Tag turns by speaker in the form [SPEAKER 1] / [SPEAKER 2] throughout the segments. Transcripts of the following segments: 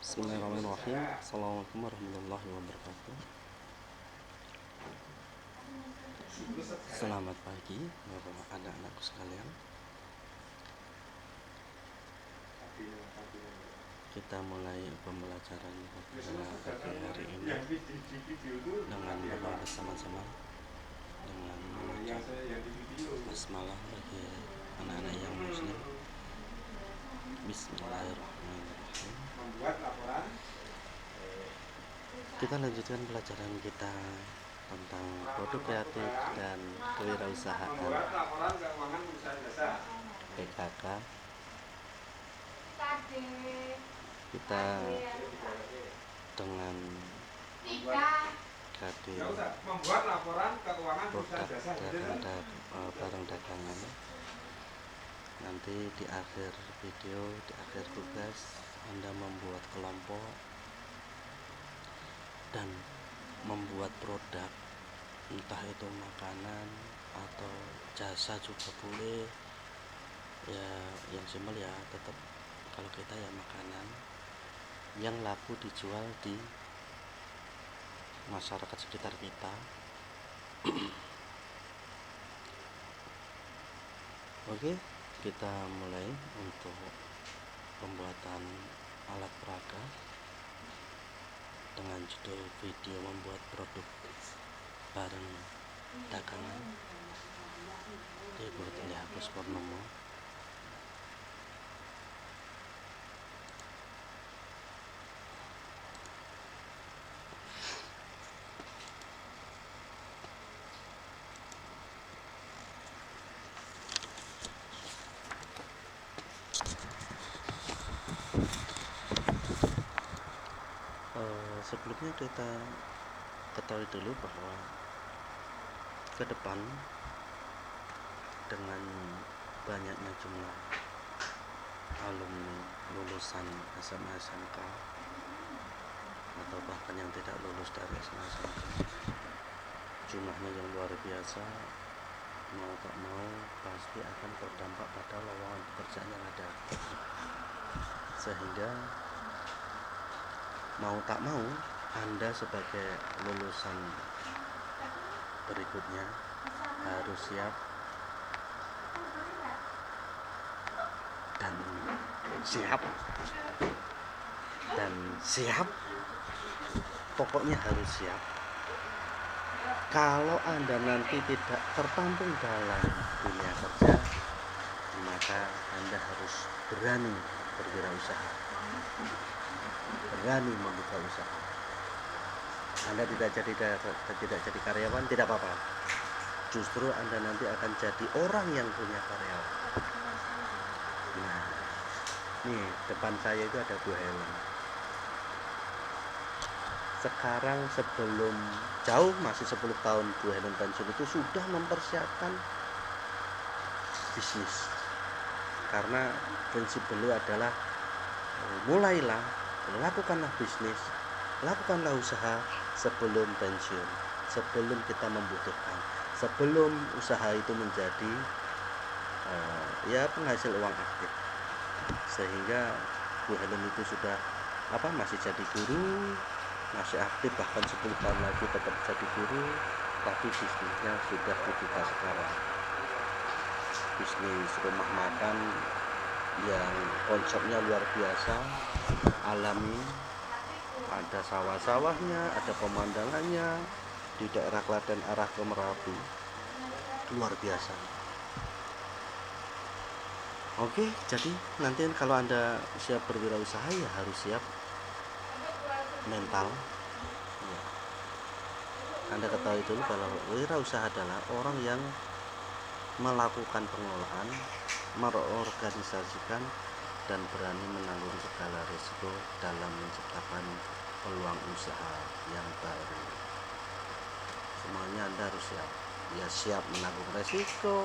[SPEAKER 1] Bismillahirrahmanirrahim. Assalamualaikum warahmatullahi wabarakatuh. Selamat pagi bapak anak-anakku sekalian. Kita mulai pembelajaran pada pagi hari ini dengan bersama-sama dengan membaca basmalah bagi anak-anak yang muslim. Bismillahirrahmanirrahim. Kita lanjutkan pelajaran kita tentang produk kreatif dan kewirausahaan PKK. Kita dengan KD produk barang dagangan. Nanti di akhir video, di akhir tugas, Anda membuat kelompok dan membuat produk, entah itu makanan atau jasa juga boleh ya, yang simpel ya, tetap kalau kita ya makanan yang laku dijual di masyarakat sekitar kita. Oke, kita mulai untuk pembuatan alat peraga dengan judul video membuat produk barang dagangan. Ibu Tili Agus Purnomo. Sebelumnya kita ketahui dulu bahwa ke depan dengan banyaknya jumlah alumni lulusan SMA SMK atau bahkan yang tidak lulus dari SMA SMK, jumlahnya yang luar biasa, mau tak mau pasti akan berdampak pada lowongan pekerjaan yang ada, sehingga mau tak mau Anda sebagai lulusan berikutnya harus siap dan siap, pokoknya harus siap. Kalau Anda nanti tidak tertampung dalam dunia kerja, maka Anda harus berani berwirausaha, berani membuka usaha. Anda tidak jadi karyawan, tidak apa-apa. Justru Anda nanti akan jadi orang yang punya karyawan. Nah, nih depan saya itu ada Bu Helen. Sekarang sebelum jauh, masih 10 tahun Bu Helen pensiun, itu sudah mempersiapkan bisnis. Karena prinsip beliau adalah mulailah, lakukanlah bisnis, lakukanlah usaha sebelum pensiun, sebelum kita membutuhkan, sebelum usaha itu menjadi penghasil uang aktif. Sehingga Bu Helen itu sudah masih jadi guru, masih aktif, bahkan 10 tahun lagi tetap jadi guru, tapi bisnisnya sudah dibuka sekarang. Bisnis rumah makan yang konsepnya luar biasa, alami, ada sawah-sawahnya, ada pemandangannya di daerah Klaten arah ke Merapi, luar biasa. Oke, jadi nanti kalau Anda siap berwirausaha ya harus siap mental ya. Anda ketahui dulu kalau wirausaha adalah orang yang melakukan pengolahan, mengorganisasikan, dan berani menanggung segala risiko dalam menciptakan peluang usaha yang baru. Semuanya Anda harus siap. Ya, siap menanggung resiko.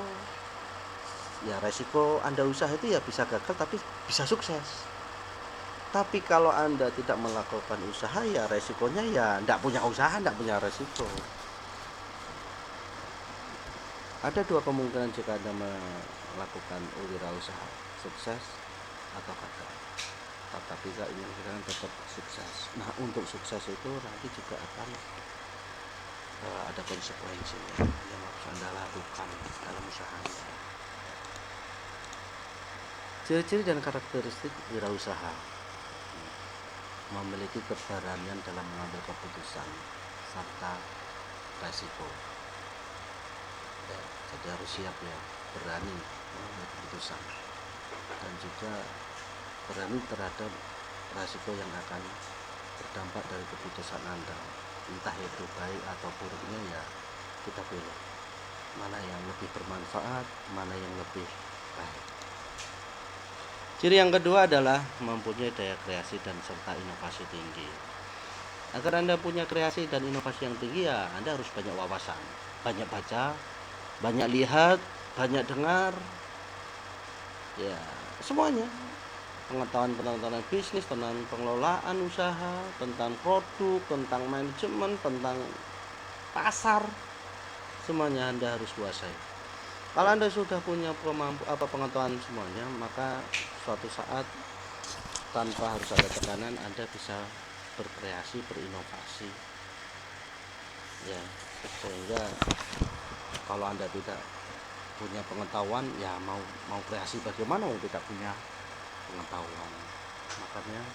[SPEAKER 1] Ya, resiko Anda usaha itu ya bisa gagal tapi bisa sukses. Tapi kalau Anda tidak melakukan usaha, ya resikonya ya tidak punya usaha, tidak punya resiko. Ada dua kemungkinan jika Anda melakukan wirausaha, sukses atau gagal. Tapi tapi keinginan kita kan tetap sukses. Nah, untuk sukses itu nanti juga akan ada konsekuensinya yang harus Anda lakukan dalam usaha Anda. Ciri-ciri dan karakteristik wirausaha: memiliki keberanian dalam mengambil keputusan serta resiko. Ya, jadi harus siap ya, berani mengambil keputusan dan juga berani terhadap resiko yang akan berdampak dari keputusan Anda. Entah itu baik atau buruknya, ya kita pilih mana yang lebih bermanfaat, mana yang lebih baik. Ciri yang kedua adalah mempunyai daya kreasi dan serta inovasi tinggi. Agar Anda punya kreasi dan inovasi yang tinggi, ya Anda harus banyak wawasan, banyak baca, banyak lihat, banyak dengar, ya semuanya. Pengetahuan bisnis, tentang pengelolaan usaha, tentang produk, tentang manajemen, tentang pasar, semuanya Anda harus kuasai. Kalau Anda sudah punya pengetahuan semuanya, maka suatu saat tanpa harus ada tekanan Anda bisa berkreasi, berinovasi, ya. Sehingga kalau Anda tidak punya pengetahuan, ya mau kreasi bagaimana tidak punya pengetahuan. Makanya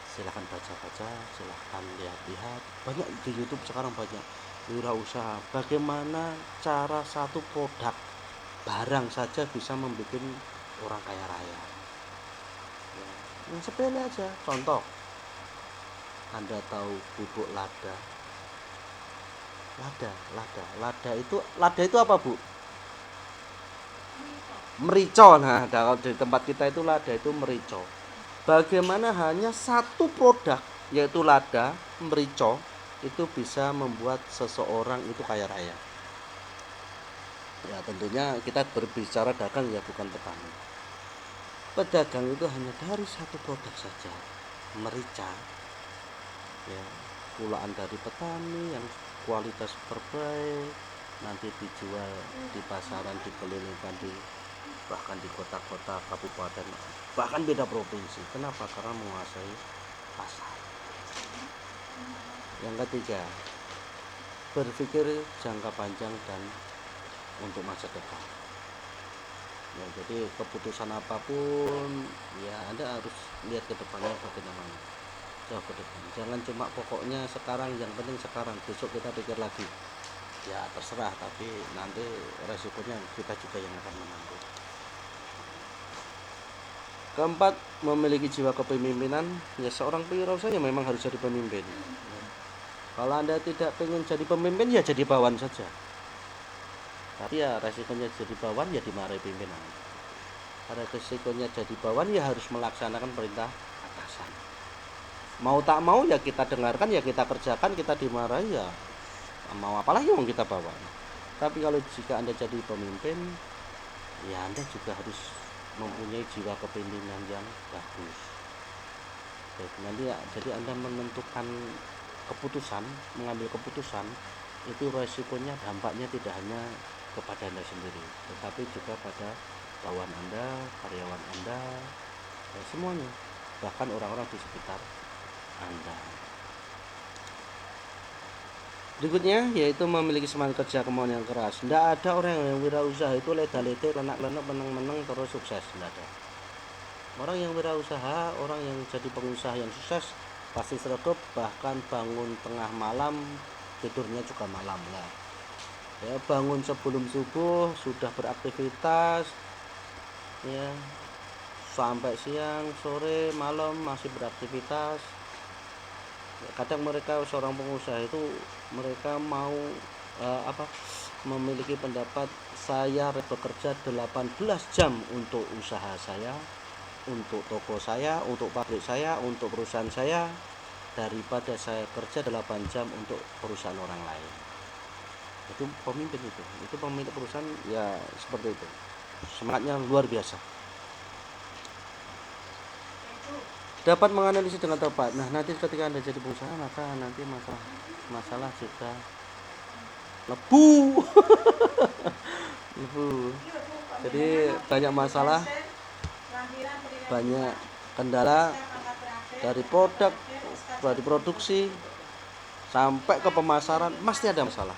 [SPEAKER 1] silahkan baca-baca, silahkan lihat-lihat. Banyak di YouTube sekarang, banyak wirausaha, bagaimana cara satu produk barang saja bisa membuat orang kaya raya. Ya, yang sepele aja. Contoh, Anda tahu bubuk lada? Lada itu apa, Bu? Merica. Nah, kalau di tempat kita itu lada itu merica. Bagaimana hanya satu produk, yaitu lada merica, itu bisa membuat seseorang itu kaya raya. Ya, tentunya kita berbicara dagang, ya bukan petani. Pedagang itu hanya dari satu produk saja, merica, ya, pulaan dari petani yang kualitas terbaik, nanti dijual di pasaran, dikelilingkan bahkan di kota-kota, kabupaten, bahkan beda provinsi. Kenapa? Karena menguasai pasar. Yang ketiga, berpikir jangka panjang dan untuk masa depan. Ya, jadi keputusan apapun, ya Anda harus lihat ke depannya bagaimana, jauh ke depan. Jangan cuma pokoknya sekarang, yang penting sekarang, besok kita pikir lagi. Ya terserah, tapi nanti resikonya kita juga yang akan menanggung. Keempat, memiliki jiwa kepemimpinan. Ya, seorang wirausaha ya memang harus jadi pemimpin. Ya. Kalau Anda tidak ingin jadi pemimpin, ya jadi bawahan saja. Tapi ya resikonya jadi bawahan, ya dimarahi pimpinan. Karena resikonya jadi bawahan, ya harus melaksanakan perintah atasan. Mau tak mau ya kita dengarkan, ya kita kerjakan, kita dimarahi, ya mau apalagi mau kita bawa. Tapi kalau jika Anda jadi pemimpin, ya Anda juga harus mempunyai jiwa kepemimpinan yang bagus. Nanti ya, jadi Anda menentukan keputusan, mengambil keputusan, itu resikonya, dampaknya tidak hanya kepada Anda sendiri, tetapi juga pada bawahan Anda, karyawan Anda, ya semuanya, bahkan orang-orang di sekitar Anda. Berikutnya yaitu memiliki semangat kerja, kemauan yang keras. Tidak ada orang yang wirausaha itu leda-lede, lenak-lenak, menang-menang terus sukses. Tidak ada. Orang yang wirausaha, orang yang jadi pengusaha yang sukses pasti sregep, bahkan bangun tengah malam, tidurnya juga malam lah. Ya, bangun sebelum subuh sudah beraktivitas, ya, sampai siang, sore, malam masih beraktivitas. Kadang mereka, seorang pengusaha itu, mereka mau memiliki pendapat, saya bekerja 18 jam untuk usaha saya, untuk toko saya, untuk pabrik saya, untuk perusahaan saya, daripada saya kerja 8 jam untuk perusahaan orang lain. Itu pemimpin, itu pemilik perusahaan, ya seperti itu, semangatnya luar biasa. Dapat menganalisis dengan tepat. Nah, nanti ketika Anda jadi pengusaha, maka nanti masalah juga lebu. Jadi banyak masalah, banyak kendala, dari produk, dari produksi sampai ke pemasaran pasti ada masalah.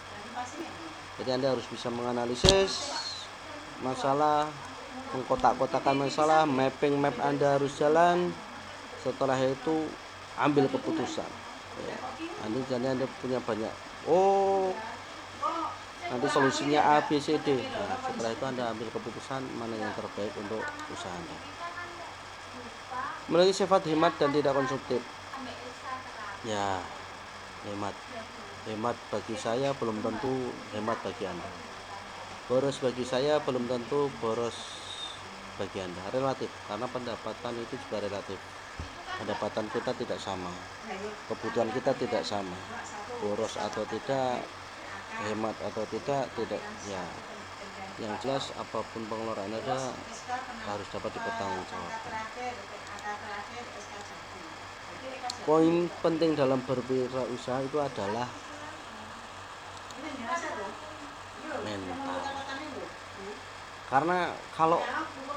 [SPEAKER 1] Jadi Anda harus bisa menganalisis masalah, mengkotak-kotakan masalah, mapping map Anda harus jalan. Setelah itu ambil keputusan. Ya, Anda punya banyak. Oh, nanti solusinya A, B, C, D. Nah, setelah itu Anda ambil keputusan mana yang terbaik untuk usaha Anda. Memiliki sifat hemat dan tidak konsumtif. Ya, hemat bagi saya belum tentu hemat bagi Anda. Boros bagi saya belum tentu boros bagi Anda. Relatif, karena pendapatan itu juga relatif. Pendapatan kita tidak sama, kebutuhan kita tidak sama. Boros atau tidak, hemat atau tidak ya. Yang jelas apapun pengeluaran Anda harus dapat dipertanggungjawabkan. Poin penting dalam berwirausaha itu adalah mental. Karena kalau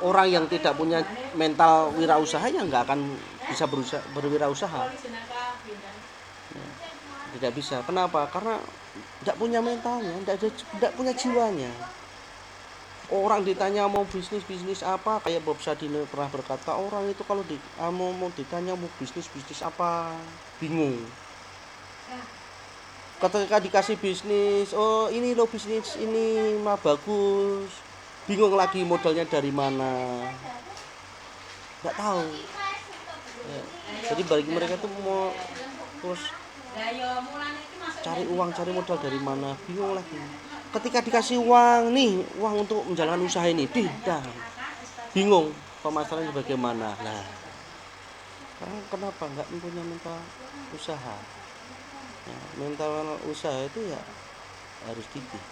[SPEAKER 1] orang yang tidak punya mental wirausaha ya nggak akan bisa berwirausaha. Tidak bisa. Kenapa? Karena tidak punya mentalnya, tidak punya jiwanya. Orang ditanya mau bisnis apa, kayak Bob Sadino pernah berkata, orang itu kalau mau ditanya mau bisnis apa, bingung. Ketika dikasih bisnis, oh ini loh bisnis ini mah bagus, bingung lagi modalnya dari mana, nggak tahu. Ya, jadi bagi mereka tuh mau terus cari uang, cari modal dari mana, bingung lagi. Ketika dikasih uang untuk menjalankan usaha ini, dah bingung pemasarannya bagaimana. Nah, kenapa nggak mempunyai mental usaha? Ya, mental usaha itu ya harus gigih,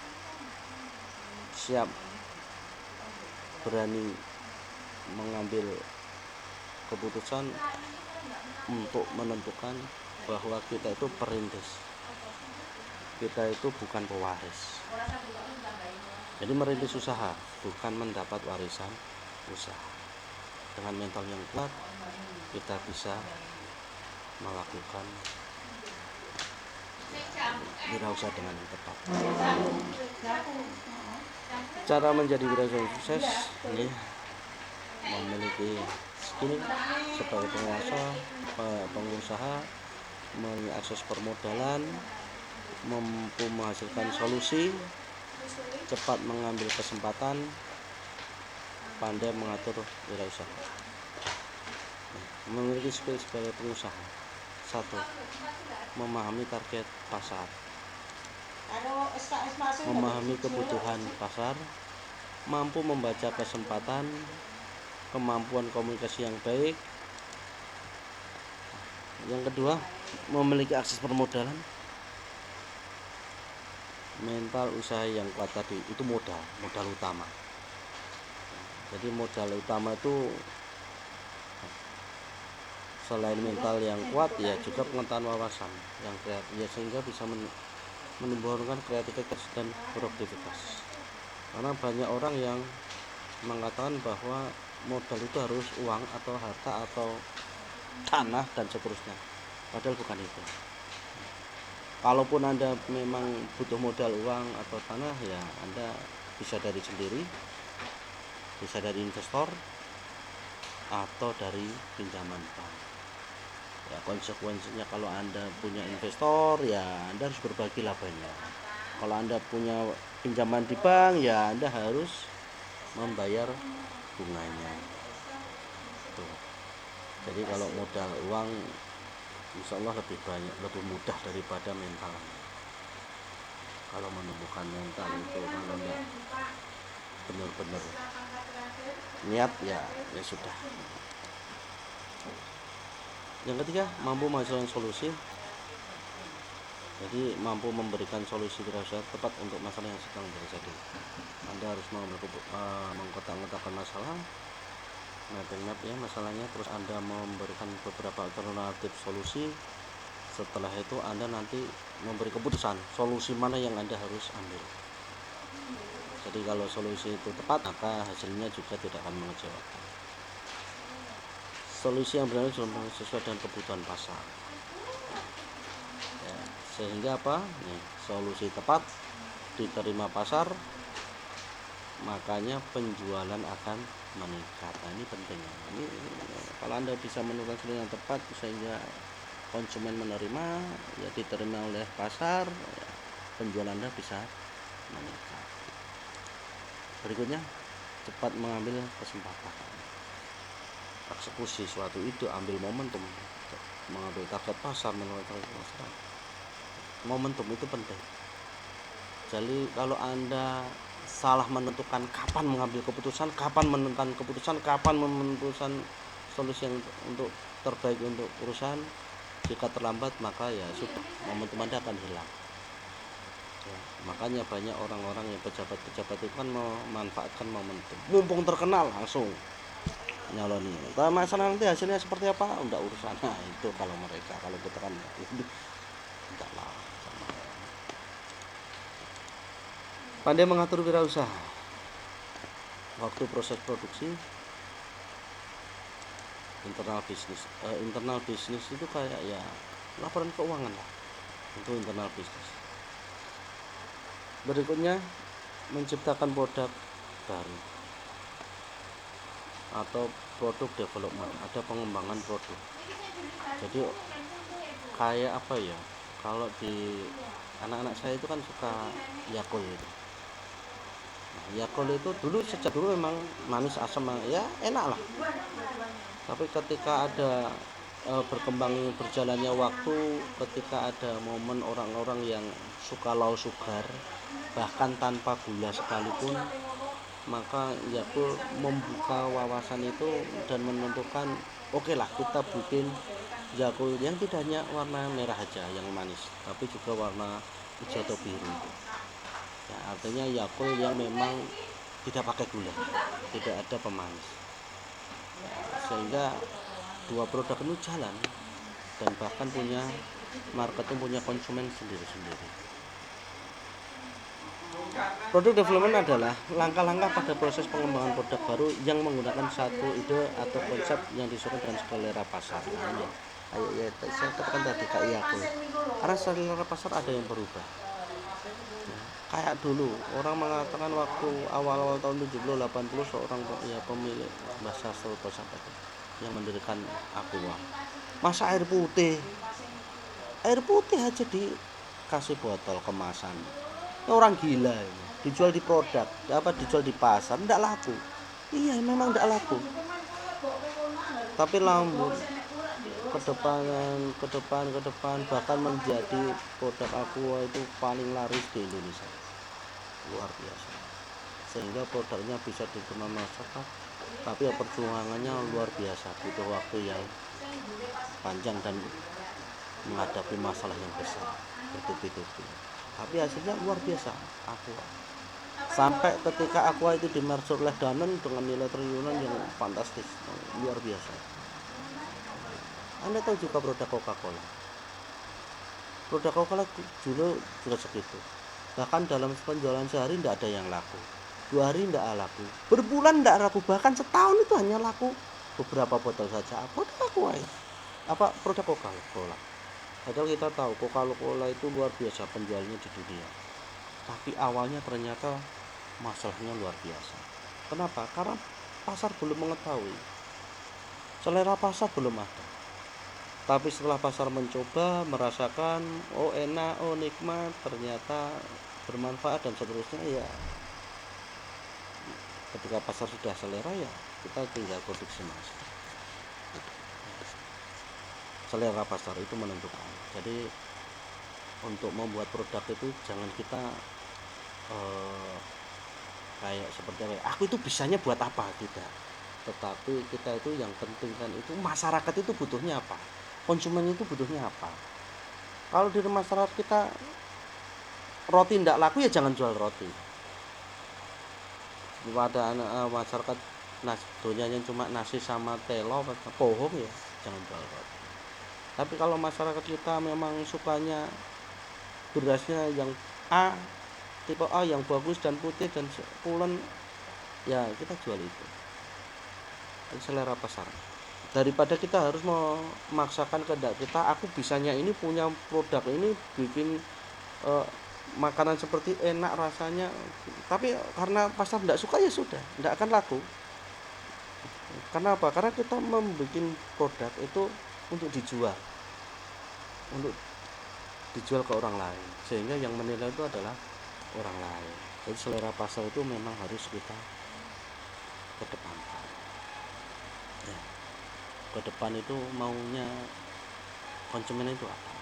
[SPEAKER 1] siap, berani mengambil keputusan untuk menentukan bahwa kita itu perintis, kita itu bukan pewaris. Jadi merintis usaha bukan mendapat warisan usaha. Dengan mental yang kuat kita bisa melakukan wirausaha dengan yang tepat. Cara menjadi wirausaha sukses ini memiliki skill sebagai pengusaha, mengakses permodalan, mampu menghasilkan solusi, cepat mengambil kesempatan, pandai mengatur wirausaha. Memiliki skill sebagai pengusaha. 1. Memahami target pasar, memahami kebutuhan pasar, mampu membaca kesempatan, kemampuan komunikasi yang baik. Yang kedua, memiliki akses permodalan. Mental usaha yang kuat tadi itu modal utama. Jadi modal utama itu selain mental yang kuat ya juga pengetahuan wawasan yang kreatif ya, sehingga bisa menumbuhkan kreativitas dan produktivitas. Karena banyak orang yang mengatakan bahwa modal itu harus uang atau harta atau tanah dan seterusnya, padahal bukan itu. Kalaupun Anda memang butuh modal uang atau tanah ya Anda bisa dari sendiri, bisa dari investor atau dari pinjaman bank. Ya, konsekuensinya kalau Anda punya investor ya Anda harus berbagi labanya. Kalau Anda punya pinjaman di bank ya Anda harus membayar bunganya. Tuh. Jadi kalau modal uang insya Allah lebih mudah daripada mental. Kalau menumbuhkan mental itu kalau enggak benar-benar niat ya sudah. Yang ketiga, mampu menghasilkan solusi. Jadi mampu memberikan solusi wirausaha tepat untuk masalah yang sedang terjadi. Anda harus mengkotak-kotakan masalah, mapping map ya masalahnya, terus Anda memberikan beberapa alternatif solusi. Setelah itu Anda nanti memberi keputusan solusi mana yang Anda harus ambil. Jadi kalau solusi itu tepat maka hasilnya juga tidak akan mengecewakan. solusi yang benar sesuai dengan kebutuhan pasar ya, sehingga apa nih, solusi tepat diterima pasar, makanya penjualan akan meningkat. Nah, ini penting. Ini kalau Anda bisa menemukan solusi yang tepat sehingga konsumen menerima, ya diterima oleh pasar, ya, penjualan Anda bisa meningkat. Berikutnya, cepat mengambil kesempatan. Eksekusi suatu ide, ambil momentum, mengambil target pasar, mengambil target pasar. Momentum itu penting. Jadi kalau Anda salah menentukan kapan mengambil keputusan, kapan menentukan keputusan, kapan menentukan solusi yang untuk terbaik untuk perusahaan, jika terlambat maka ya sudah, momentum Anda akan hilang ya, makanya banyak orang-orang yang pejabat-pejabat itu kan memanfaatkan momentum, mumpung terkenal langsung nyaloni. Kalau masalah nanti hasilnya seperti apa enggak urusan. Nah itu kalau mereka, kalau kita kan enggak lah. Pandai mengatur wirausaha waktu proses produksi. Internal bisnis itu kayak ya laporan keuangan lah untuk internal bisnis. Berikutnya, menciptakan produk baru atau produk development, ada pengembangan produk. Jadi kayak apa ya, kalau di anak-anak saya itu kan suka Yakult itu. Nah, Yakult itu sejak dulu memang manis asam ya enak lah. Tapi ketika ada berjalannya waktu, ketika ada momen orang-orang yang suka low sugar bahkan tanpa gula sekalipun, maka Yakult membuka wawasan itu dan menentukan oke lah, kita bikin Yakult yang tidak hanya warna merah aja yang manis, tapi juga warna hijau atau biru ya, artinya Yakult yang memang tidak pakai gula, tidak ada pemanis ya, sehingga dua produk itu jalan dan bahkan punya marketing, punya konsumen sendiri-sendiri. Produk development adalah langkah-langkah pada proses pengembangan produk baru yang menggunakan satu ide atau konsep yang disesuaikan dengan selera pasar. Nah ini, ya, saya katakan tadi kayak Yakult, karena selera pasar ada yang berubah. Nah, kayak dulu orang mengatakan waktu awal-awal tahun 70-80 seorang ya pemilik bahasa yang mendirikan Aqua, masa air putih aja dikasih botol kemasan, orang gila ini. Dijual di produk dijual di pasar tidak laku. Iya memang tidak laku, tapi lambung ke depan bahkan menjadi produk Aqua itu paling laris di Indonesia, luar biasa, sehingga produknya bisa diterima masyarakat. Tapi ya perjuangannya luar biasa, butuh waktu yang panjang dan menghadapi masalah yang besar bertubi-tubi. Tapi hasilnya luar biasa Aqua. Sampai ketika Aqua itu dimerger oleh Danone dengan nilai triliunan yang fantastis, luar biasa. Anda tahu juga produk Coca-Cola. Produk Coca-Cola dulu juga segitu. Bahkan dalam penjualan sehari tidak ada yang laku, 2 hari tidak laku, berbulan tidak laku, bahkan setahun itu hanya laku beberapa botol saja. Produk Coca-Cola. Padahal kita tahu Coca-Cola itu luar biasa penjualnya di dunia. Tapi awalnya ternyata masalahnya luar biasa. Kenapa? Karena pasar belum mengetahui, selera pasar belum ada. Tapi setelah pasar mencoba, merasakan oh enak, oh nikmat, ternyata bermanfaat dan seterusnya ya. Ketika pasar sudah selera ya kita tinggal produksi massal. Selera pasar itu menentukan. Jadi untuk membuat produk itu jangan kita kayak seperti aku itu bisanya buat apa, tidak. Tetapi kita itu yang penting kan itu masyarakat itu butuhnya apa, konsumen itu butuhnya apa. Kalau di masyarakat kita roti tidak laku ya jangan jual roti. Pada masyarakat donyanya cuma nasi sama telo pohong ya jangan jual roti. Tapi kalau masyarakat kita memang sukanya berasnya yang A, tipe A yang bagus dan putih dan pulen, ya kita jual itu. Selera pasar. daripada kita harus memaksakan kehendak kita, aku bisanya ini punya produk ini bikin makanan seperti enak rasanya, tapi karena pasar tidak suka ya sudah, tidak akan laku. Karena apa? Karena kita membuat produk itu untuk dijual, untuk dijual ke orang lain, sehingga yang menilai itu adalah orang lain. Jadi selera pasar itu memang harus kita kedepankan. Ya, ke depan itu maunya konsumen itu apa?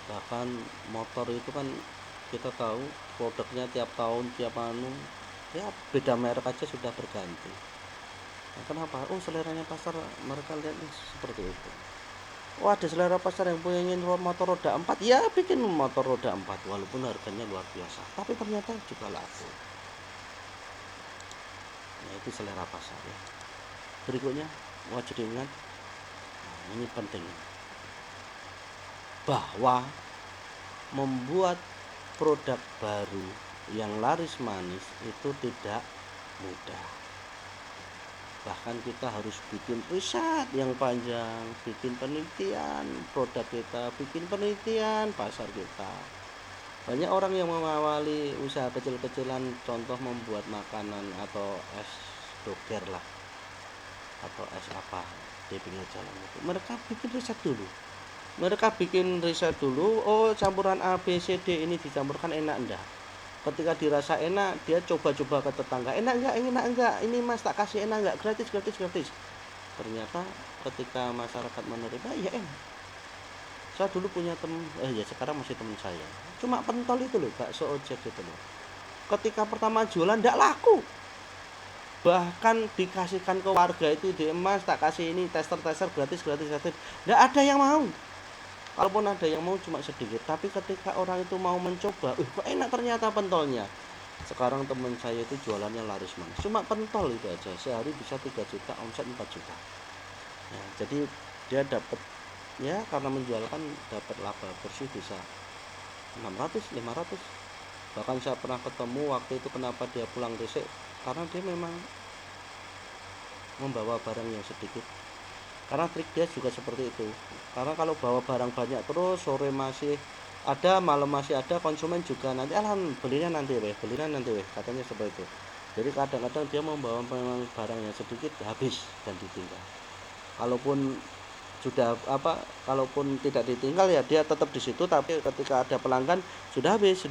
[SPEAKER 1] Bahkan motor itu kan kita tahu produknya tiap tahun tiap ya beda merek aja sudah berganti. Nah, kenapa? Oh, seleranya pasar mereka lihat seperti itu. Oh, ada selera pasar yang pengen motor roda 4, ya bikin motor roda 4 walaupun harganya luar biasa, tapi ternyata juga laku. Nah, itu selera pasar ya. Berikutnya wajib diingat, nah, ini penting, bahwa membuat produk baru yang laris manis itu tidak mudah. Bahkan kita harus bikin riset yang panjang, bikin penelitian produk kita, bikin penelitian pasar kita. Banyak orang yang mengawali usaha kecil-kecilan, contoh membuat makanan atau es doger lah, atau es apa di pinggir jalan itu. Mereka bikin riset dulu, oh campuran A, B, C, D ini dicampurkan enak enggak. Ketika dirasa enak, dia coba-coba ke tetangga, enak enggak, ini mas tak kasih enak enggak, gratis. Ternyata ketika masyarakat menerima, ya enak. Saya dulu punya teman, ya sekarang masih teman saya, cuma pentol itu loh, bakso ojek itu loh. Ketika pertama jualan enggak laku, bahkan dikasihkan ke warga itu, di emas tak kasih ini tester gratis, enggak ada yang mau. Kalaupun ada yang mau cuma sedikit, tapi ketika orang itu mau mencoba, kok enak ternyata pentolnya. Sekarang teman saya itu jualannya laris manis, cuma pentol itu aja sehari bisa 3 juta, omset 4 juta ya, jadi dia dapat, ya karena menjualkan dapat laba bersih bisa 600, 500. Bahkan saya pernah ketemu waktu itu, kenapa dia pulang resik, karena dia memang membawa barang yang sedikit. Karena trik dia juga seperti itu, karena kalau bawa barang banyak terus, sore masih ada, malam masih ada, konsumen juga nanti belinya nanti weh, katanya seperti itu. Jadi kadang-kadang dia membawa memang barang yang sedikit habis dan ditinggal. Kalaupun kalaupun tidak ditinggal ya dia tetap di situ, tapi ketika ada pelanggan sudah habis.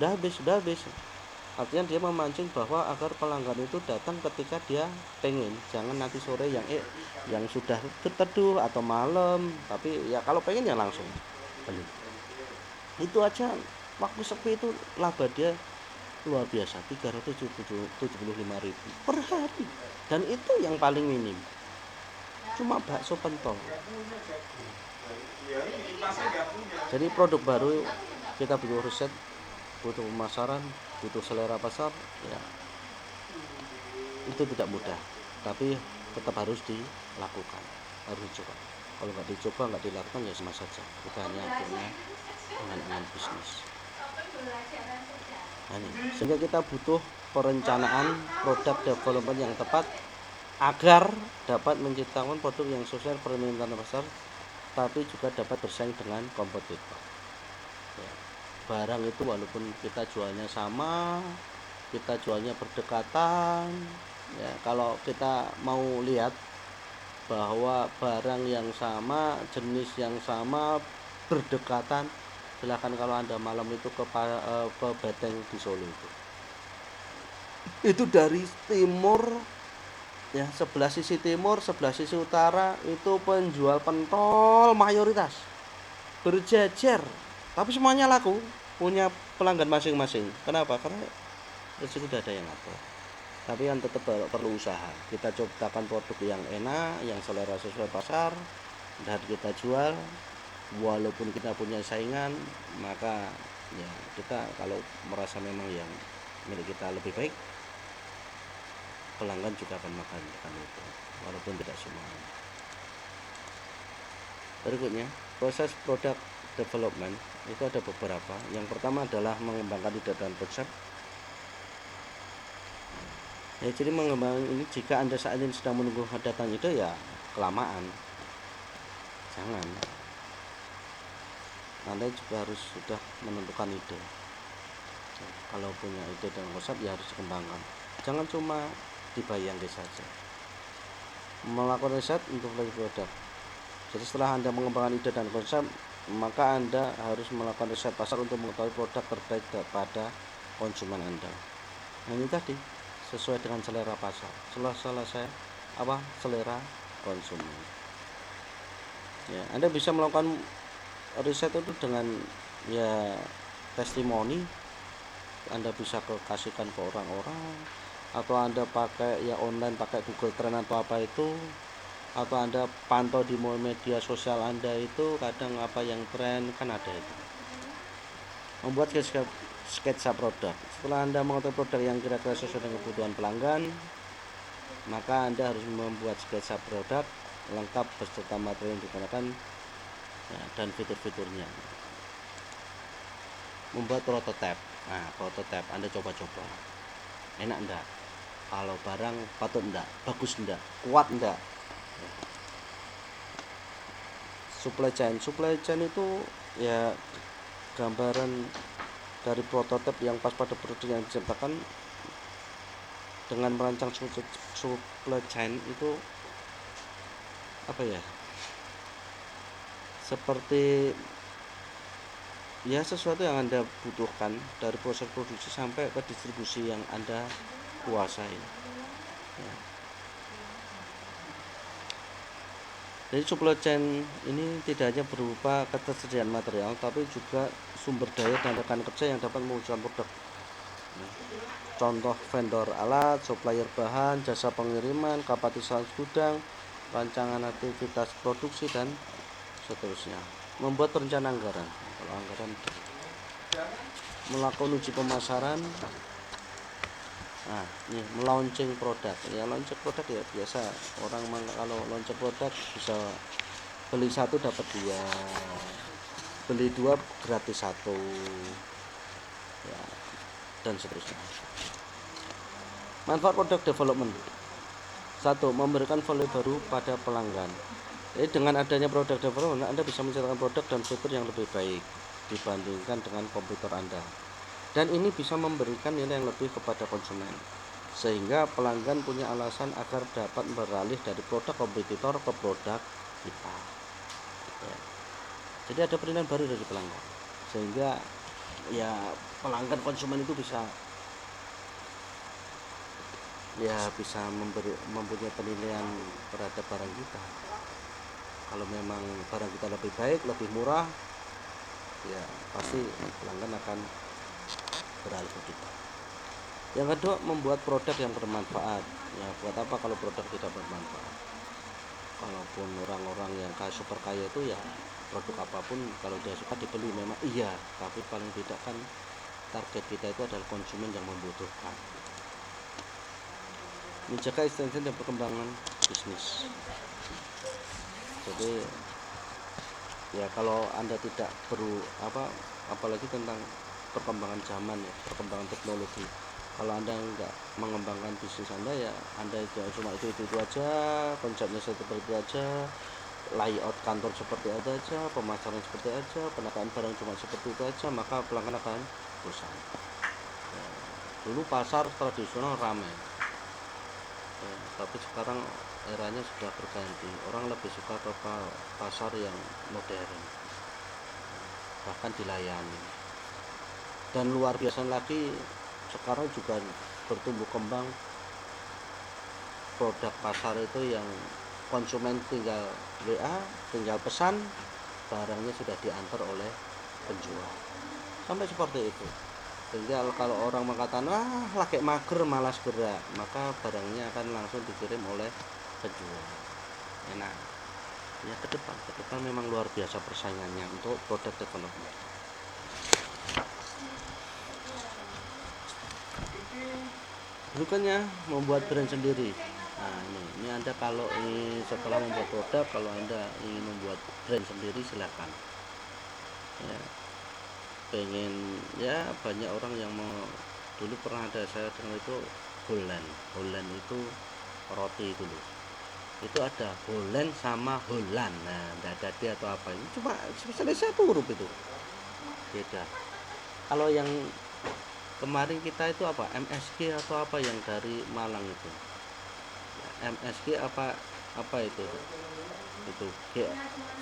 [SPEAKER 1] Artinya dia memancing bahwa agar pelanggan itu datang ketika dia pengen, jangan nanti sore yang sudah terteduh atau malam, tapi ya kalau pengen ya langsung beli. Itu aja waktu sepi itu laba dia luar biasa, 375.000 per hari, dan itu yang paling minim, cuma bakso pentol. Jadi produk baru kita butuh riset, butuh pemasaran, butuh selera pasar ya, itu tidak mudah, tapi tetap harus dilakukan, harus dicoba. Kalau nggak dicoba, nggak dilakukan ya sama saja, kita hanya punya angan-angan bisnis. Nah, sehingga kita butuh perencanaan produk development yang tepat agar dapat menciptakan produk yang sesuai permintaan pasar, tapi juga dapat bersaing dengan kompetitor ya. Barang itu walaupun kita jualnya sama, kita jualnya berdekatan ya, kalau kita mau lihat bahwa barang yang sama, jenis yang sama, berdekatan, silahkan kalau Anda malam itu ke Beteng di Solo itu dari timur ya, sebelah sisi timur, sebelah sisi utara itu penjual pentol mayoritas berjejer, tapi semuanya laku, punya pelanggan masing-masing. Kenapa? Karena di situ tidak ada yang ngatur. Tapi kan tetap perlu usaha. Kita ciptakan produk yang enak, yang selera sesuai pasar, dan kita jual. Walaupun kita punya saingan, maka ya kita kalau merasa memang yang milik kita lebih baik, pelanggan juga akan makan itu, walaupun tidak semuanya. Berikutnya, proses product development itu ada beberapa. Yang pertama adalah mengembangkan ide dan konsep. Ya, jadi mengembangkan ini, jika Anda saat ini sedang menunggu datang ide ya kelamaan. Jangan. Anda juga harus sudah menentukan ide. Kalau punya ide dan konsep ya harus dikembangkan. Jangan cuma dibayangkan saja. Melakukan riset untuk produk. Jadi setelah Anda mengembangkan ide dan konsep, maka Anda harus melakukan riset pasar untuk mengetahui produk terbaik pada konsumen Anda. Nah, ini tadi sesuai dengan selera pasar. Selera konsumen. Ya, Anda bisa melakukan riset itu dengan ya testimoni. Anda bisa kasihkan ke orang-orang, atau Anda pakai ya online, pakai Google Trend atau apa itu, atau Anda pantau di media sosial Anda itu kadang apa yang tren kan ada itu. Membuat sketsa produk. Setelah Anda mengetahui produk yang kira-kira sesuai dengan kebutuhan pelanggan, maka Anda harus membuat sketsa produk lengkap beserta materi yang digunakan ya, dan fitur-fiturnya. Membuat prototipe. Nah, prototipe Anda coba-coba. Enak enggak? Kalau barang patut enggak? Bagus enggak? Kuat enggak? Supply chain itu ya gambaran dari prototipe yang pas pada produk yang diciptakan. Dengan merancang supply chain itu apa ya, seperti ya sesuatu yang Anda butuhkan dari proses produksi sampai ke distribusi yang Anda kuasai ya. Jadi supply chain ini tidak hanya berupa ketersediaan material, tapi juga sumber daya dan rekan kerja yang dapat mewujudkan produk. Contoh vendor alat, supplier bahan, jasa pengiriman, kapasitas gudang, rancangan aktivitas produksi dan seterusnya. Membuat rencana anggaran. Kalau anggaran melakukan uji pemasaran. Nah, ini melaunching produk. Ya launching produk ya biasa orang kalau launching produk bisa beli 1 dapat 2, beli 2 gratis 1 ya, dan seterusnya. Manfaat produk development. 1. Memberikan value baru pada pelanggan. Jadi dengan adanya produk development, Anda bisa menciptakan produk dan fitur yang lebih baik dibandingkan dengan komputer Anda. Dan ini bisa memberikan nilai yang lebih kepada konsumen, sehingga pelanggan punya alasan agar dapat beralih dari produk kompetitor ke produk kita ya. Jadi ada penilaian baru dari pelanggan, sehingga ya pelanggan konsumen itu bisa mempunyai penilaian terhadap barang kita. Kalau memang barang kita lebih baik, lebih murah, ya pasti pelanggan akan beralih ke kita. Yang kedua, membuat produk yang bermanfaat. Ya, buat apa kalau produk tidak bermanfaat? Kalaupun orang-orang yang super kaya itu ya produk apapun kalau dia suka dibeli memang iya, tapi paling tidak kan target kita itu adalah konsumen yang membutuhkan. Menjaga ekstensi dan perkembangan bisnis. Jadi ya kalau Anda tidak apalagi tentang perkembangan zaman ya, perkembangan teknologi. Kalau Anda enggak mengembangkan bisnis Anda ya Anda cuma itu aja, konsepnya seperti itu aja, layout kantor seperti itu aja, pemasaran seperti aja, penataan barang cuma seperti itu aja, maka pelanggan akan bosan. Ya, dulu pasar tradisional ramai, ya, tapi sekarang eranya sudah berganti. Orang lebih suka ke pasar yang modern, bahkan dilayani. Dan luar biasa lagi, sekarang juga bertumbuh kembang produk pasar itu yang konsumen tinggal WA, tinggal pesan, barangnya sudah diantar oleh penjual. Sampai seperti itu. Sehingga kalau orang mengatakan laki mager malas gerak, maka barangnya akan langsung dikirim oleh penjual. Enak. Ya ke depan memang luar biasa persaingannya untuk produk development. Berikutnya membuat brand sendiri. Nah ini Anda kalau setelah membuat produk, kalau Anda ingin membuat brand sendiri silakan ya. Pengen ya banyak orang yang dulu pernah ada saya dengar itu Holland itu roti itu loh itu ada Holland sama Holland. Nah, tidak ada D atau apa, ini cuma selesai satu huruf itu beda. Kalau yang kemarin kita itu apa, MSG atau apa yang dari Malang itu, MSG apa itu G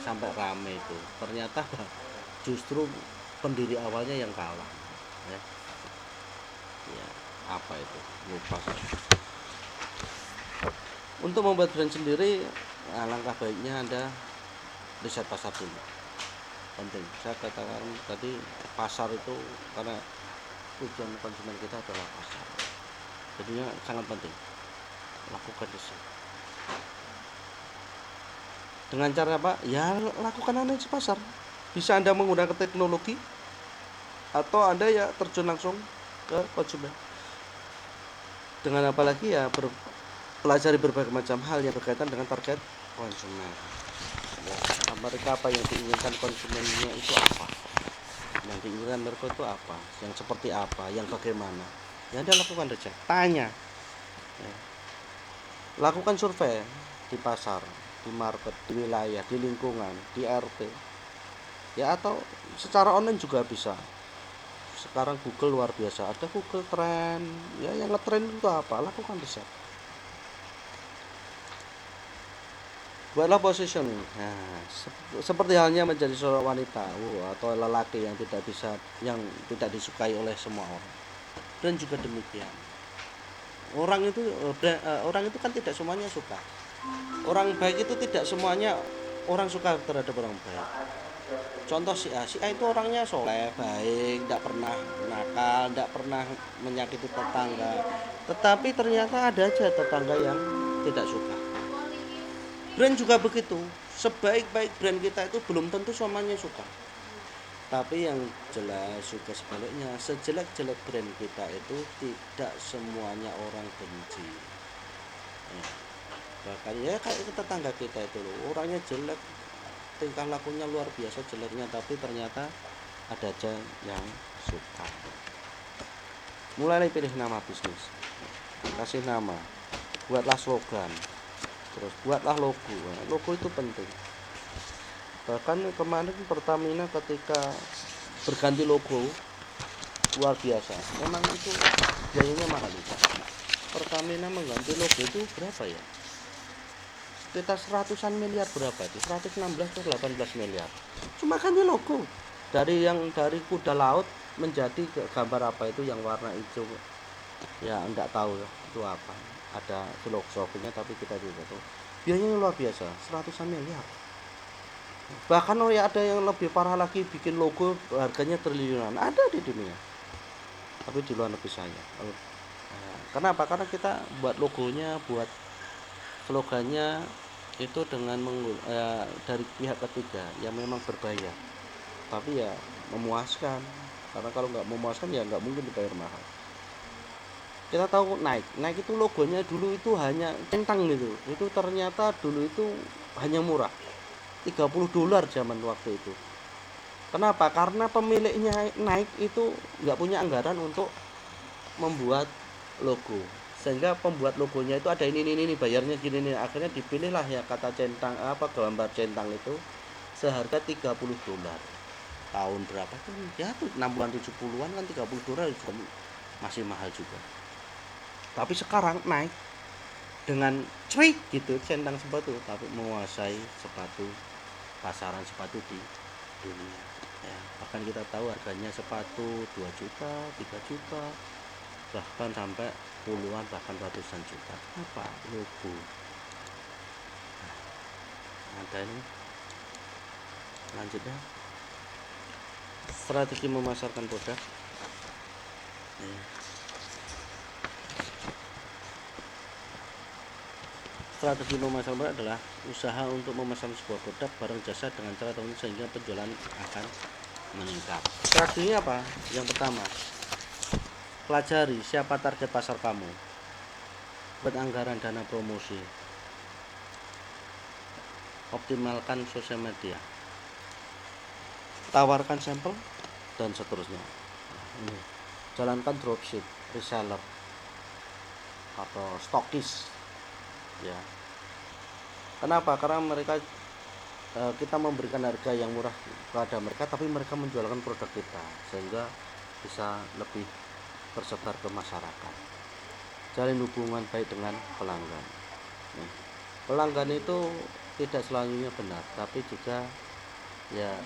[SPEAKER 1] sampai rame itu, ternyata justru pendiri awalnya yang kalah ya. Ya, apa itu lupa. Untuk membuat brand sendiri, alangkah baiknya Anda riset pasar dulu, penting. Saya katakan tadi, pasar itu karena tujuan konsumen kita adalah pasar, jadinya sangat penting lakukan riset. Dengan cara apa? Ya lakukan analisis pasar. Bisa Anda menggunakan teknologi atau Anda ya terjun langsung ke konsumen. Dengan apalagi ya pelajari berbagai macam hal yang berkaitan dengan target konsumen. Ya, mereka apa yang diinginkan konsumennya itu apa? Yang diinginkan mereka itu apa? Yang seperti apa? Yang bagaimana? Ya Anda lakukan riset, tanya. Ya. Lakukan survei di pasar, di market, di wilayah, di lingkungan, di RT. Ya atau secara online juga bisa. Sekarang Google luar biasa, ada Google Trend. Ya yang ngetrend itu apa? Lakukan riset. Buatlah positioning. Nah, seperti halnya menjadi seorang wanita atau lelaki yang tidak disukai oleh semua orang. Dan juga demikian. Orang itu kan tidak semuanya suka. Orang baik itu tidak semuanya orang suka terhadap orang baik. Contoh si A itu orangnya soleh, baik, tidak pernah nakal, tidak pernah menyakiti tetangga. Tetapi ternyata ada aja tetangga yang tidak suka. Brand juga begitu. Sebaik-baik brand kita itu belum tentu semuanya suka. Tapi yang jelas juga sebaliknya, sejelek-jelek brand kita itu tidak semuanya orang benci. Bahkan ya kayak tetangga kita itu loh, orangnya jelek, tingkah lakunya luar biasa jeleknya, tapi ternyata ada aja yang suka. Mulai pilih nama bisnis, kasih nama, buatlah slogan, terus buatlah logo. Logo itu penting. Bahkan kemarin Pertamina ketika berganti logo luar biasa, memang itu biayanya mahal itu. Pertamina mengganti logo itu berapa ya, sekitar seratusan miliar, berapa itu, 116 atau 18 miliar cuma ganti logo, dari kuda laut menjadi gambar apa itu yang warna hijau, ya enggak tahu itu apa, ada filosofinya tapi kita tidak tahu. Biayanya luar biasa, seratusan miliar. Bahkan ya ada yang lebih parah lagi, bikin logo harganya triliunan, ada di dunia, tapi di luar negeri saya. Kenapa? Karena kita buat logonya, buat slogannya itu dengan dari pihak ketiga yang memang berbayar, tapi ya memuaskan. Karena kalau nggak memuaskan ya nggak mungkin dibayar mahal. Kita tahu Nike itu logonya dulu itu hanya centang gitu, itu ternyata dulu itu hanya murah, $30 zaman waktu itu. Kenapa? Karena pemiliknya Nike itu nggak punya anggaran untuk membuat logo, sehingga pembuat logonya itu ada ini bayarnya gini nih. Akhirnya dipilihlah ya kata centang, gambar centang itu seharga $30. Tahun berapa tuh ya, tuh 60-an 70-an kan, $30 juga masih mahal juga. Tapi sekarang naik dengan cuy gitu, centang sepatu, tapi menguasai sepatu, pasaran sepatu di dunia ya. Bahkan kita tahu harganya sepatu 2 juta, 3 juta, bahkan sampai puluhan bahkan ratusan juta. Apa? Logo. Ada ini lanjutnya, strategi memasarkan produk. Strategi memasarkan produk adalah usaha untuk memesan sebuah produk, barang, jasa dengan cara tertentu sehingga penjualan akan meningkat. Strateginya apa? Yang pertama, pelajari siapa target pasar kamu, buat anggaran dana promosi, optimalkan sosial media, tawarkan sampel dan seterusnya. Jalankan dropship, reseller atau stokis ya. Kenapa? Karena mereka kita memberikan harga yang murah kepada mereka, tapi mereka menjualkan produk kita sehingga bisa lebih tersebar ke masyarakat. Jalin hubungan baik dengan pelanggan. Pelanggan itu tidak selalunya benar, tapi juga ya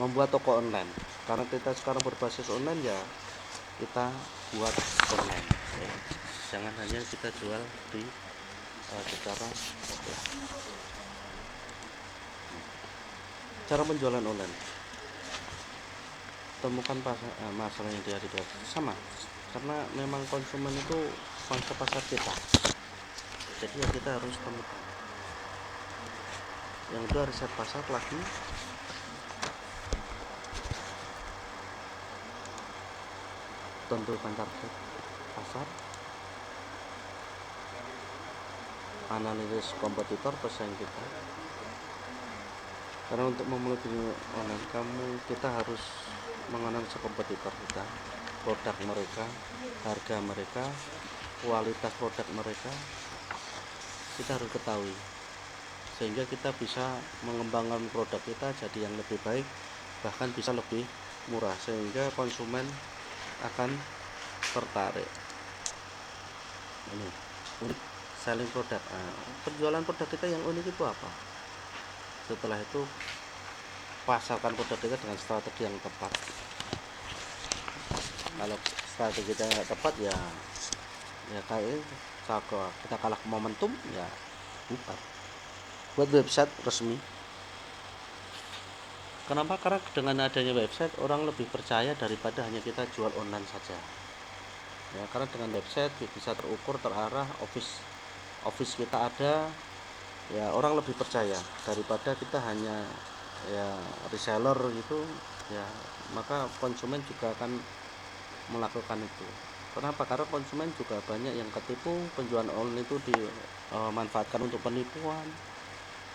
[SPEAKER 1] membuat toko online. Karena kita sekarang berbasis online, ya kita buat online. Jangan hanya kita jual di secara offline. Cara penjualan online, temukan masalah yang dihadapi sama, karena memang konsumen itu pangsa pasar kita, jadi ya kita harus temukan. Yang kedua, riset pasar lagi. Tentukan target pasar, analisis kompetitor pesaing kita. Karena untuk memulai bisnis online, kita harus menganalisa kompetitor kita, produk mereka, harga mereka, kualitas produk mereka, kita harus ketahui, sehingga kita bisa mengembangkan produk kita jadi yang lebih baik, bahkan bisa lebih murah, sehingga konsumen akan tertarik. Ini unik selling produk. Penjualan produk kita yang unik itu apa? Setelah itu pasarkan produk kita dengan strategi yang tepat. Kalau strategi kita nggak tepat, ya kayak kita kalah momentum, ya bukan. Buat website resmi. Kenapa? Karena dengan adanya website, orang lebih percaya daripada hanya kita jual online saja. Ya, karena dengan website bisa terukur, terarah, office kita ada, ya orang lebih percaya daripada kita hanya ya reseller gitu, ya maka konsumen juga akan melakukan itu. Kenapa? Karena konsumen juga banyak yang ketipu, penjualan online itu dimanfaatkan untuk penipuan,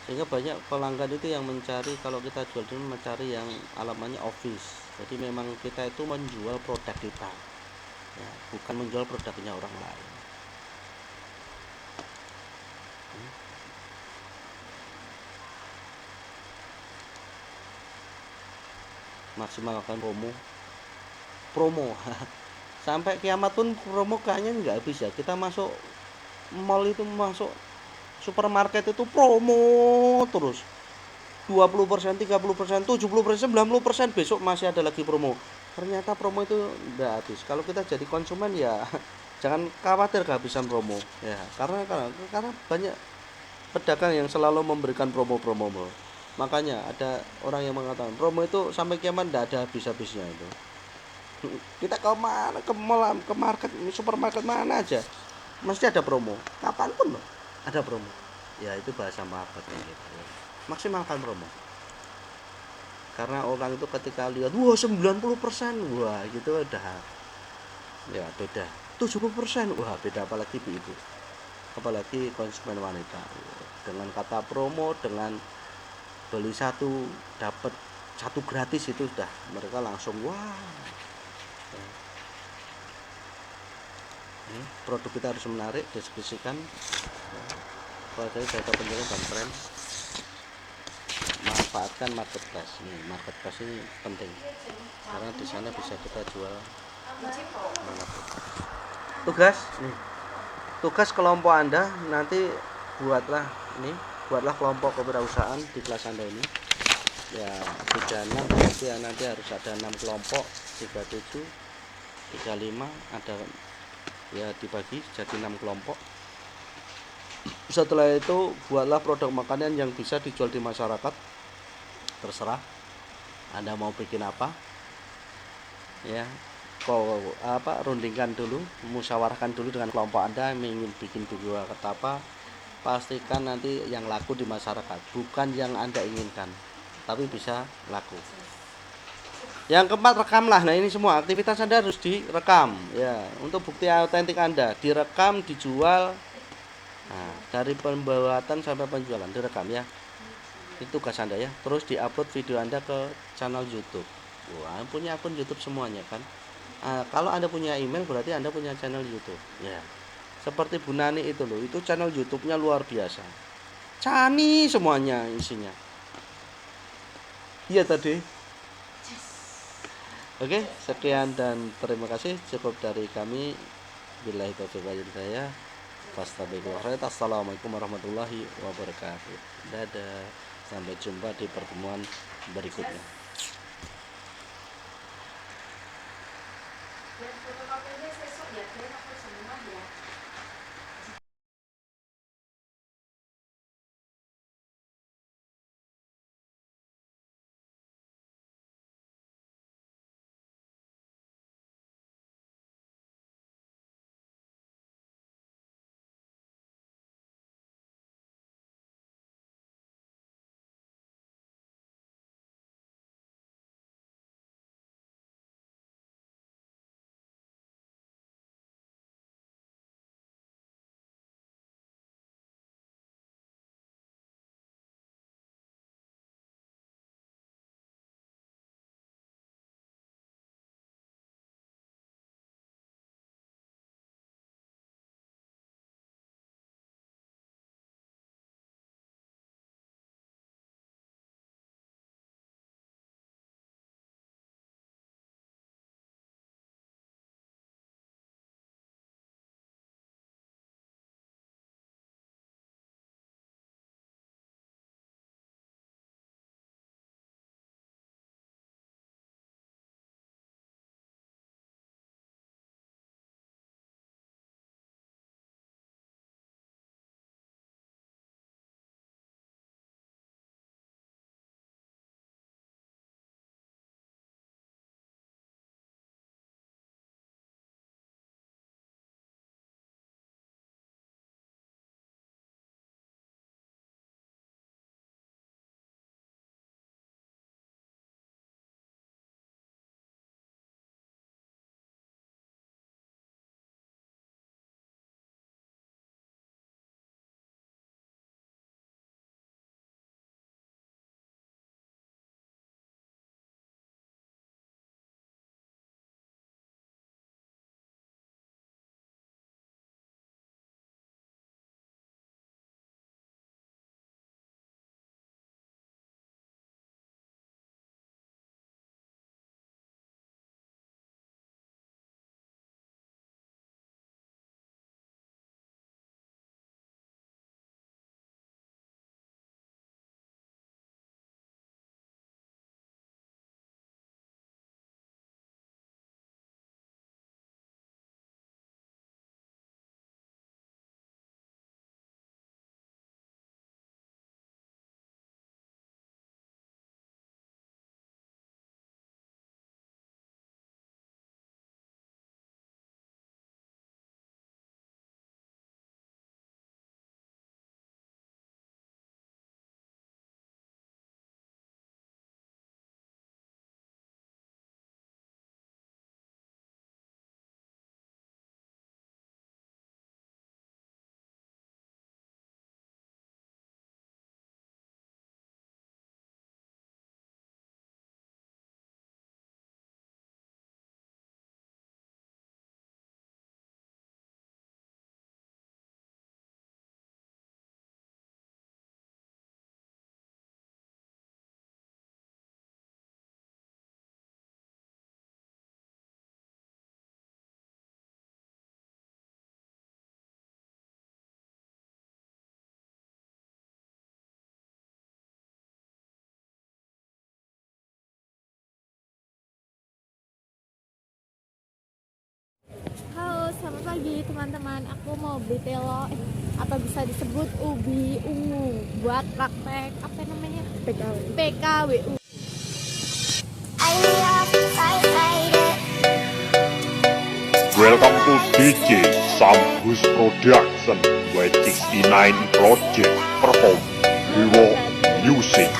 [SPEAKER 1] sehingga banyak pelanggan itu yang mencari, kalau kita jual dulu mencari yang alamatnya office. Jadi memang kita itu menjual produk kita, ya, bukan menjual produknya orang lain. Maksimalkan promo sampai kiamat pun promo kayaknya nggak habis ya. Kita masuk mall itu, masuk supermarket itu promo terus, 20%, 30%, 70%, 90%, besok masih ada lagi promo. Ternyata promo itu nggak habis. Kalau kita jadi konsumen, ya jangan khawatir kehabisan promo, ya karena banyak pedagang yang selalu memberikan promo. Makanya ada orang yang mengatakan promo itu sampai kiamat tidak ada habis-habisnya itu. Kita ke mana, ke mall, ke market, supermarket mana aja mesti ada promo, kapanpun loh ada promo. Ya itu bahasa marketing gitu. Maksimalkan promo, karena orang itu ketika lihat 90%, wah gitu udah, ya beda. 70%, wah beda, apalagi ibu, apalagi konsumen wanita. Dengan kata promo, dengan beli satu dapat satu gratis, itu sudah mereka langsung wah. Produk kita harus menarik, deskripsikan. Kalau dari data penjualan dan tren, manfaatkan marketplace. Marketplace ini penting karena di sana bisa kita jual manapun. Tugas kelompok Anda nanti buatlah kelompok kewirausahaan di kelas Anda ini. Ya 36, nanti harus ada 6 kelompok, 37, 35, ada ya dibagi jadi 6 kelompok. Setelah itu buatlah produk makanan yang bisa dijual di masyarakat. Terserah Anda mau bikin apa, ya rundingkan dulu, musyawarahkan dulu dengan kelompok Anda ingin bikin dua apa. Pastikan nanti yang laku di masyarakat, bukan yang Anda inginkan, tapi bisa laku. Yang keempat, rekamlah. Nah ini semua aktivitas Anda harus direkam, ya, untuk bukti autentik Anda, direkam, dijual. Nah, dari pembuatan sampai penjualan direkam ya. Itu tugas Anda ya. Terus diupload video Anda ke channel YouTube. Wah, punya akun YouTube semuanya kan. Kalau Anda punya email, berarti Anda punya channel YouTube. Ya. seperti Bu Nani itu loh, itu channel YouTube-nya luar biasa. Cani semuanya isinya. Iya tadi. Oke, sekian dan terima kasih, cukup dari kami. Billahi taufiq wal hidayah. Assalamualaikum warahmatullahi wabarakatuh. Dadah. Sampai jumpa di pertemuan berikutnya.
[SPEAKER 2] Halo, selamat pagi teman-teman. Aku mau beli telo atau bisa disebut ubi ungu buat praktek apa namanya? PKWU.
[SPEAKER 3] Welcome to DJ Sambus Production by 69 Project Perform Vivo Music.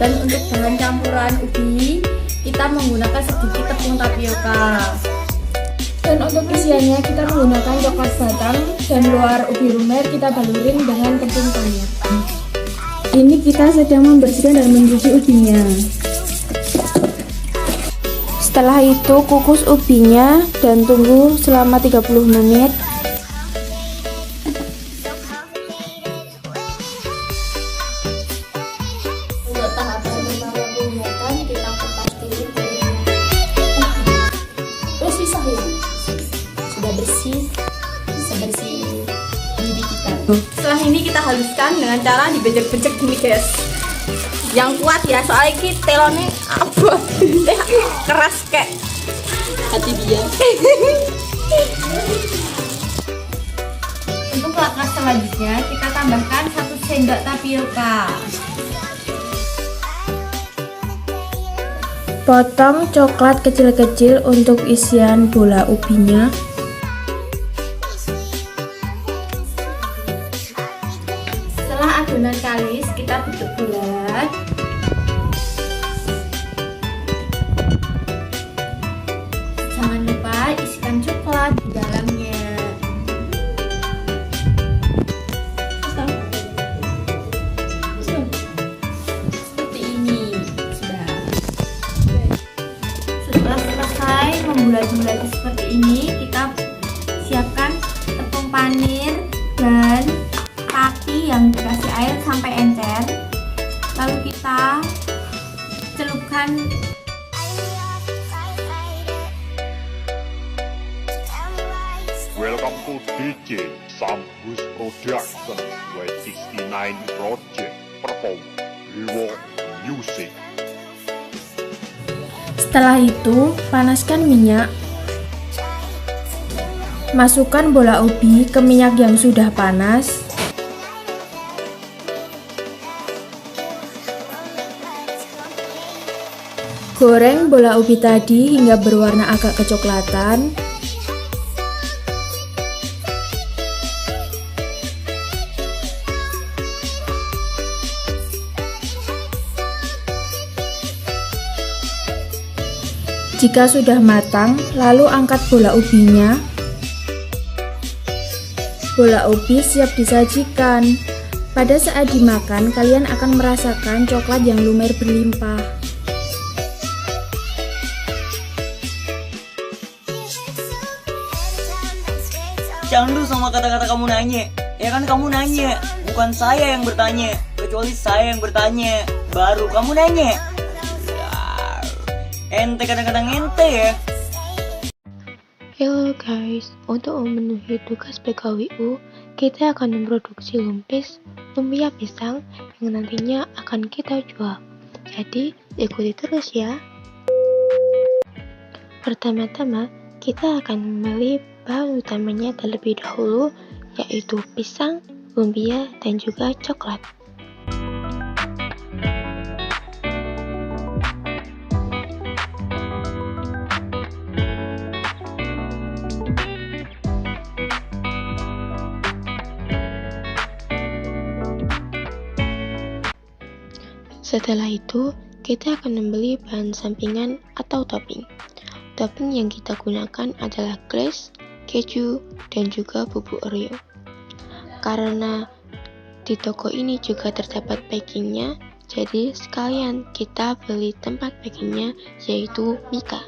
[SPEAKER 2] Dan untuk bahan campuran ubi, kita menggunakan sedikit tepung tapioka. Dan untuk isiannya kita menggunakan coklat batang dan luar ubi lumer kita balurin dengan tepung panir. Ini kita sedang membersihkan dan mencuci ubinya. Setelah itu kukus ubinya dan tunggu selama 30 menit. Untuk tahapan pertama pembuatan kita kupas dulu kulitnya. Terus pisahin. Sudah bersih, sebersih gigi kita. Setelah ini kita haluskan dengan cara dibejek-bejek gini guys. Yang kuat ya, soalnya kita telonnya apa? Keras kayak hati dia. Untuk langkah selanjutnya kita tambahkan 1 sendok tapioka. Potong coklat kecil-kecil untuk isian bola ubinya. Setelah adonan kalis kita bentuk bulat. Jangan lupa isikan coklat di dalamnya. Seperti ini sudah. Setelah selesai membulat-bulat seperti ini, kita siapkan tepung panir dan kaki yang dikasih air sampai encer. Lalu kita celupkan.
[SPEAKER 3] Welcome to DJ Sambus Production Y69 Project Perform Reward Music.
[SPEAKER 2] Setelah itu, panaskan minyak. Masukkan bola ubi ke minyak yang sudah panas. Goreng bola ubi tadi hingga berwarna agak kecoklatan. Jika sudah matang, lalu angkat bola ubinya. Bola ubi siap disajikan. Pada saat dimakan, kalian akan merasakan coklat yang lumer berlimpah.
[SPEAKER 4] Jangan dulu sama kata-kata kamu nanya. Ya kan kamu nanya, bukan saya yang bertanya. Kecuali saya yang bertanya, baru kamu nanya. Ente kadang-kadang ente ya.
[SPEAKER 5] Hello guys, untuk memenuhi tugas PKWU, kita akan memproduksi lumpia pisang yang nantinya akan kita jual. Jadi, ikuti terus ya. Pertama-tama, kita akan membeli bahan utamanya terlebih dahulu, yaitu pisang, lumpia, dan juga coklat. Setelah itu, kita akan membeli bahan sampingan atau topping. Topping yang kita gunakan adalah glaze, keju, dan juga bubuk Oreo. Karena di toko ini juga terdapat packingnya, jadi sekalian kita beli tempat packingnya, yaitu Mika.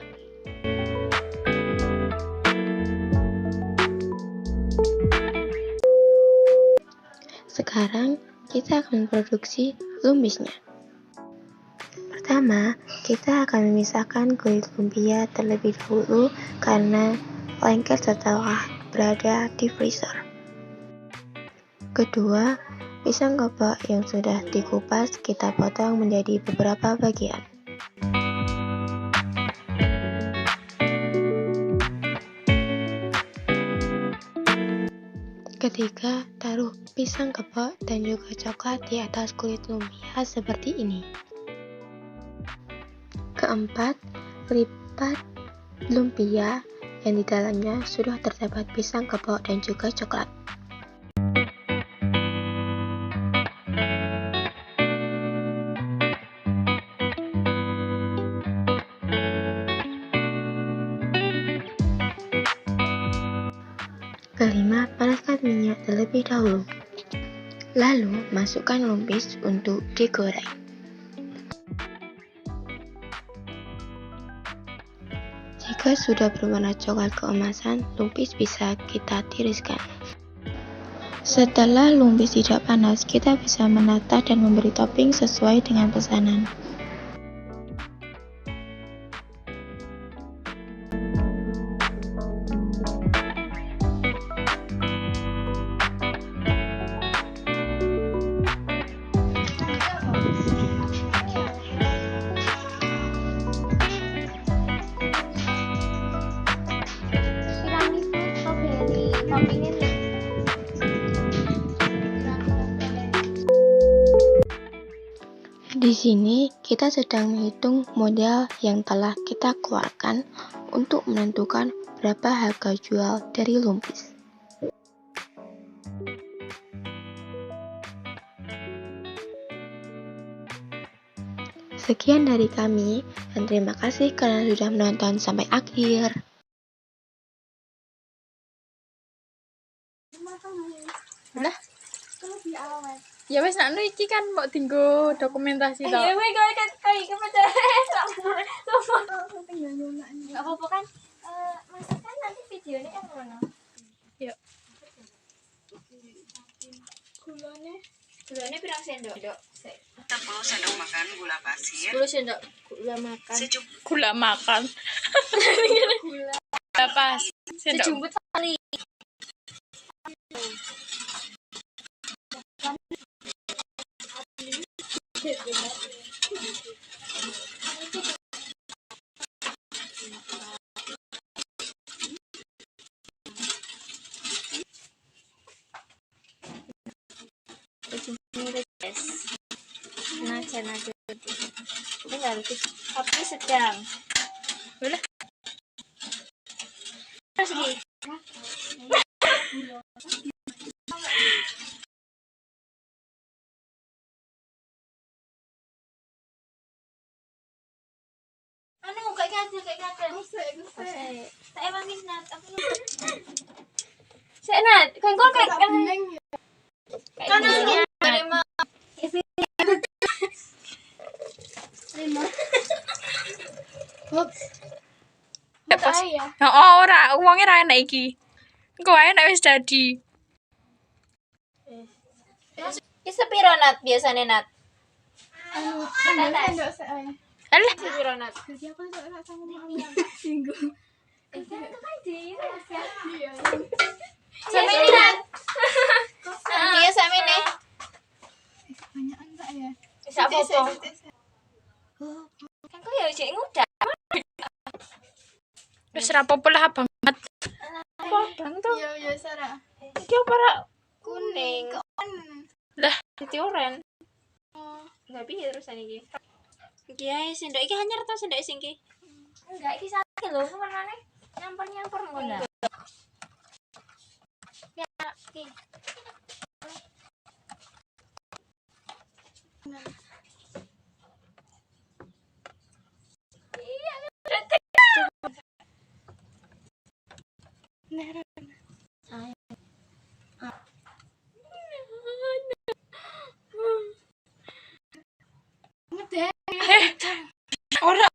[SPEAKER 5] Sekarang kita akan memproduksi lumbisnya. Pertama, kita akan memisahkan kulit lumpia terlebih dahulu karena lengket setelah berada di freezer. Kedua, pisang kepok yang sudah dikupas kita potong menjadi beberapa bagian. Ketiga, taruh pisang kepok dan juga coklat di atas kulit lumpia seperti ini. Keempat, lipat lumpia yang di dalamnya sudah terdapat pisang kepok dan juga coklat. kelima, panaskan minyak terlebih dahulu. Lalu, masukkan lumpis untuk digoreng. Jika sudah berwarna coklat keemasan, lumpis bisa kita tiriskan. Setelah lumpis tidak panas, kita bisa menata dan memberi topping sesuai dengan pesanan. Di sini kita sedang menghitung modal yang telah kita keluarkan untuk menentukan berapa harga jual dari lumpis. Sekian dari kami, dan terima kasih karena sudah menonton sampai akhir.
[SPEAKER 2] Lah. Ya wes nak iki kan mau tinggo dokumentasi tau.
[SPEAKER 6] Ya wes kayak kepada nggak apa-apa kan? Masakan nanti videonya yang mana?
[SPEAKER 2] Yuk.
[SPEAKER 6] Gulanya pirang sendok?
[SPEAKER 1] 10 sendok makan gula pasir.
[SPEAKER 6] 10 sendok gula makan.
[SPEAKER 2] Gula makan. Gula pas.
[SPEAKER 6] Sejumput kali. Nada. Ini nggak harus api sedang.
[SPEAKER 2] Boleh.
[SPEAKER 6] Terus gini. Anu kayak kata. Saya emangin nat. Saya nat. Kan kau kayak kanannya.
[SPEAKER 2] Oh, ora, uangnya ra enak iki. Engko wae nek wis dadi.
[SPEAKER 6] Ki sepiro nat biasane nat?
[SPEAKER 2] Alah,
[SPEAKER 6] Sepiro nat? Sampai ini nat. Iya sampai ini.
[SPEAKER 2] kebanyakan enggak ya?
[SPEAKER 6] Bisa apa-apa. Kan kok ya cek ngudak.
[SPEAKER 2] Wis ra apa-apa lah banget. Padang to.
[SPEAKER 6] Iya biasa ra.
[SPEAKER 2] Iki apa ra
[SPEAKER 6] Kuning.
[SPEAKER 2] Lah,
[SPEAKER 6] Dadi oren. Oh, enggak piye terusan iki. Iki ae sendok iki hanyar to sendok sing iki. Enggak iki sakit lho warnane. Nyampur-nyampur ngono. Ya, iki.
[SPEAKER 2] ora.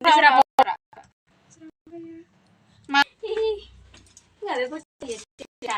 [SPEAKER 2] Wis ra apa-apa.
[SPEAKER 6] Enggak bebas ya.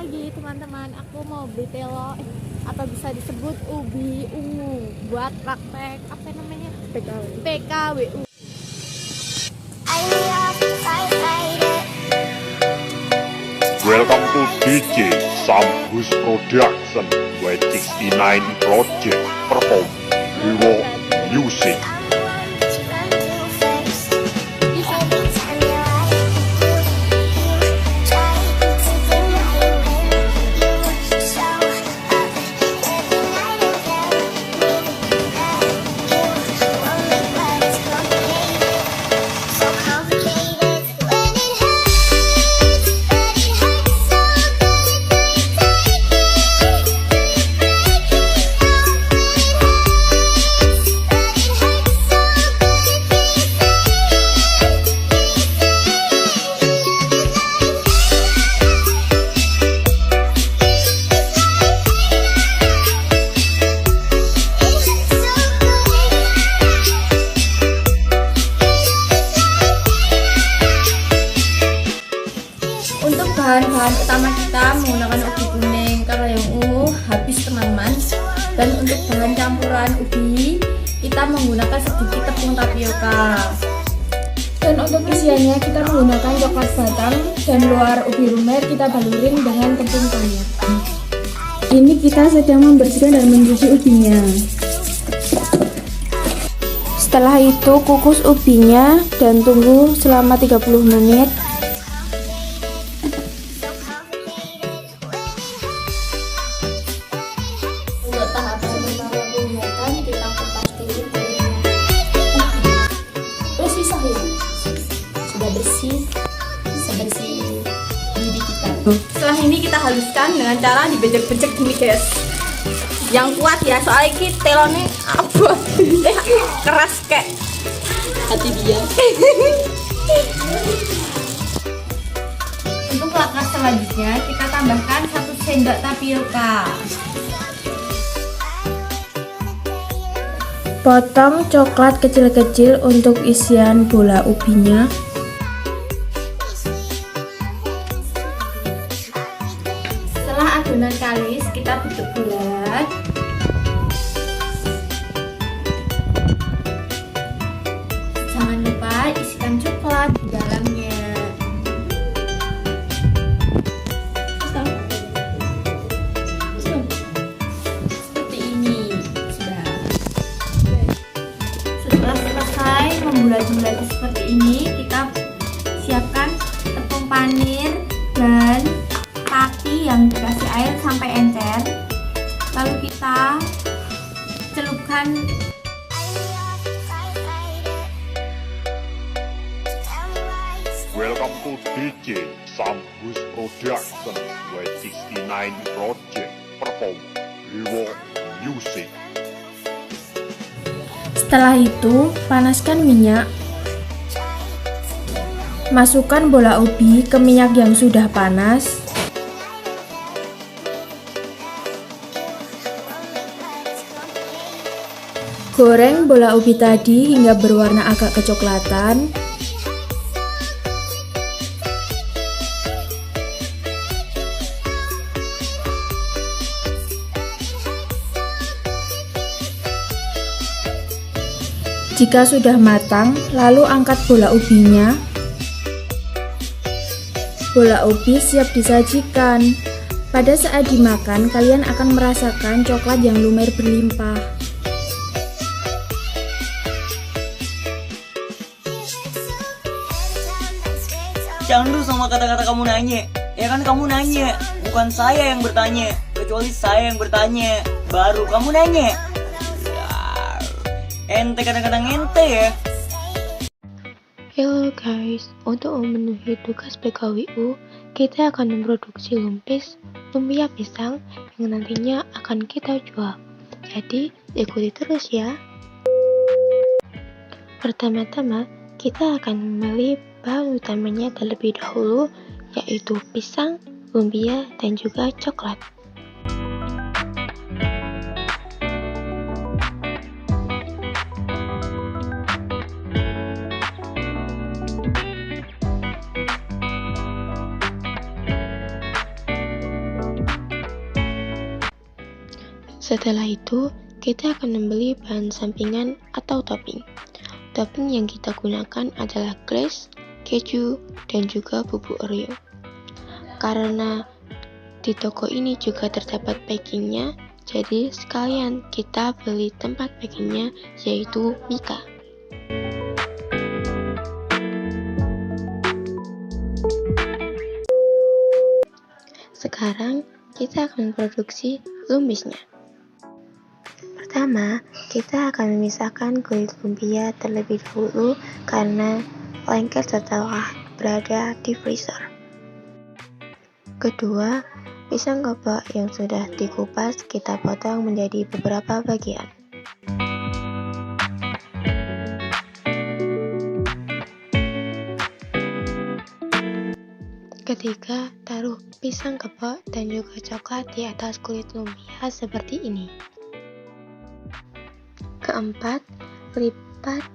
[SPEAKER 2] lagi teman-teman, aku mau beli telo atau bisa disebut ubi ungu buat praktek apa namanya PKWU.
[SPEAKER 3] Welcome to DJ Samhus Production by 69 Project perform Reward Music.
[SPEAKER 2] Untuk bahan-bahan utama kita menggunakan ubi kuning karena yang ungu habis teman-teman. Dan untuk bahan campuran ubi kita menggunakan sedikit tepung tapioka. Dan untuk isiannya kita menggunakan coklat batang dan luar ubi lumer kita balurin dengan tepung panir. Ini kita sedang membersihkan dan mencuci ubinya. Setelah itu kukus ubinya dan tunggu selama 30 menit. Untuk tahapan pertama pembuatan kita kupas dulu kulitnya. Terus pisahin. Sudah bersih, sebersih diri kita. Setelah ini kita haluskan dengan cara dibejek-bejek gini guys. Yang kuat ya, soalnya ini telonnya abot, keras kayak hati dia. Untuk langkah selanjutnya kita tambahkan 1 sendok tapioka. Potong coklat kecil-kecil untuk isian bola ubinya. Setelah adonan kalis, kita bentuk bulat. Jangan lupa isikan coklat di dalamnya. Seperti ini. Sudah. Setelah selesai membulat-bulat seperti ini, kita siapkan tepung panir dan kaki yang dikasih air sampai encer. Lalu kita celupkan.
[SPEAKER 3] Welcome to DJ Samhus Production by 69 Project perform Reward Music.
[SPEAKER 2] Setelah itu, panaskan minyak. Masukkan bola ubi ke minyak yang sudah panas. Goreng bola ubi tadi hingga berwarna agak kecoklatan. Jika sudah matang, lalu angkat bola ubinya. Bola ubi siap disajikan. Pada saat dimakan, kalian akan merasakan coklat yang lumer berlimpah.
[SPEAKER 4] Jangan dulu sama kata-kata kamu nanya. Ya kan kamu nanya, bukan saya yang bertanya. Kecuali saya yang bertanya, baru kamu nanya. Ente kadang-kadang ente ya.
[SPEAKER 5] Hello guys, untuk memenuhi tugas PKWU, kita akan memproduksi lumpia pisang yang nantinya akan kita jual. Jadi, ikuti terus ya. Pertama-tama, kita akan membeli bahan utamanya terlebih dahulu, yaitu pisang, lumpia, dan juga coklat. Setelah itu, kita akan membeli bahan sampingan atau topping. Topping yang kita gunakan adalah glaze, keju, dan juga bubuk Oreo. Karena di toko ini juga terdapat packingnya, jadi sekalian kita beli tempat packingnya, yaitu Mika. Sekarang kita akan memproduksi lumpisnya. Pertama, kita akan memisahkan kulit lumpia terlebih dahulu karena lengket setelah berada di freezer. Kedua, pisang kepok yang sudah dikupas kita potong menjadi beberapa bagian. Ketiga, taruh pisang kepok dan juga coklat di atas kulit lumpia seperti ini. Keempat, lipat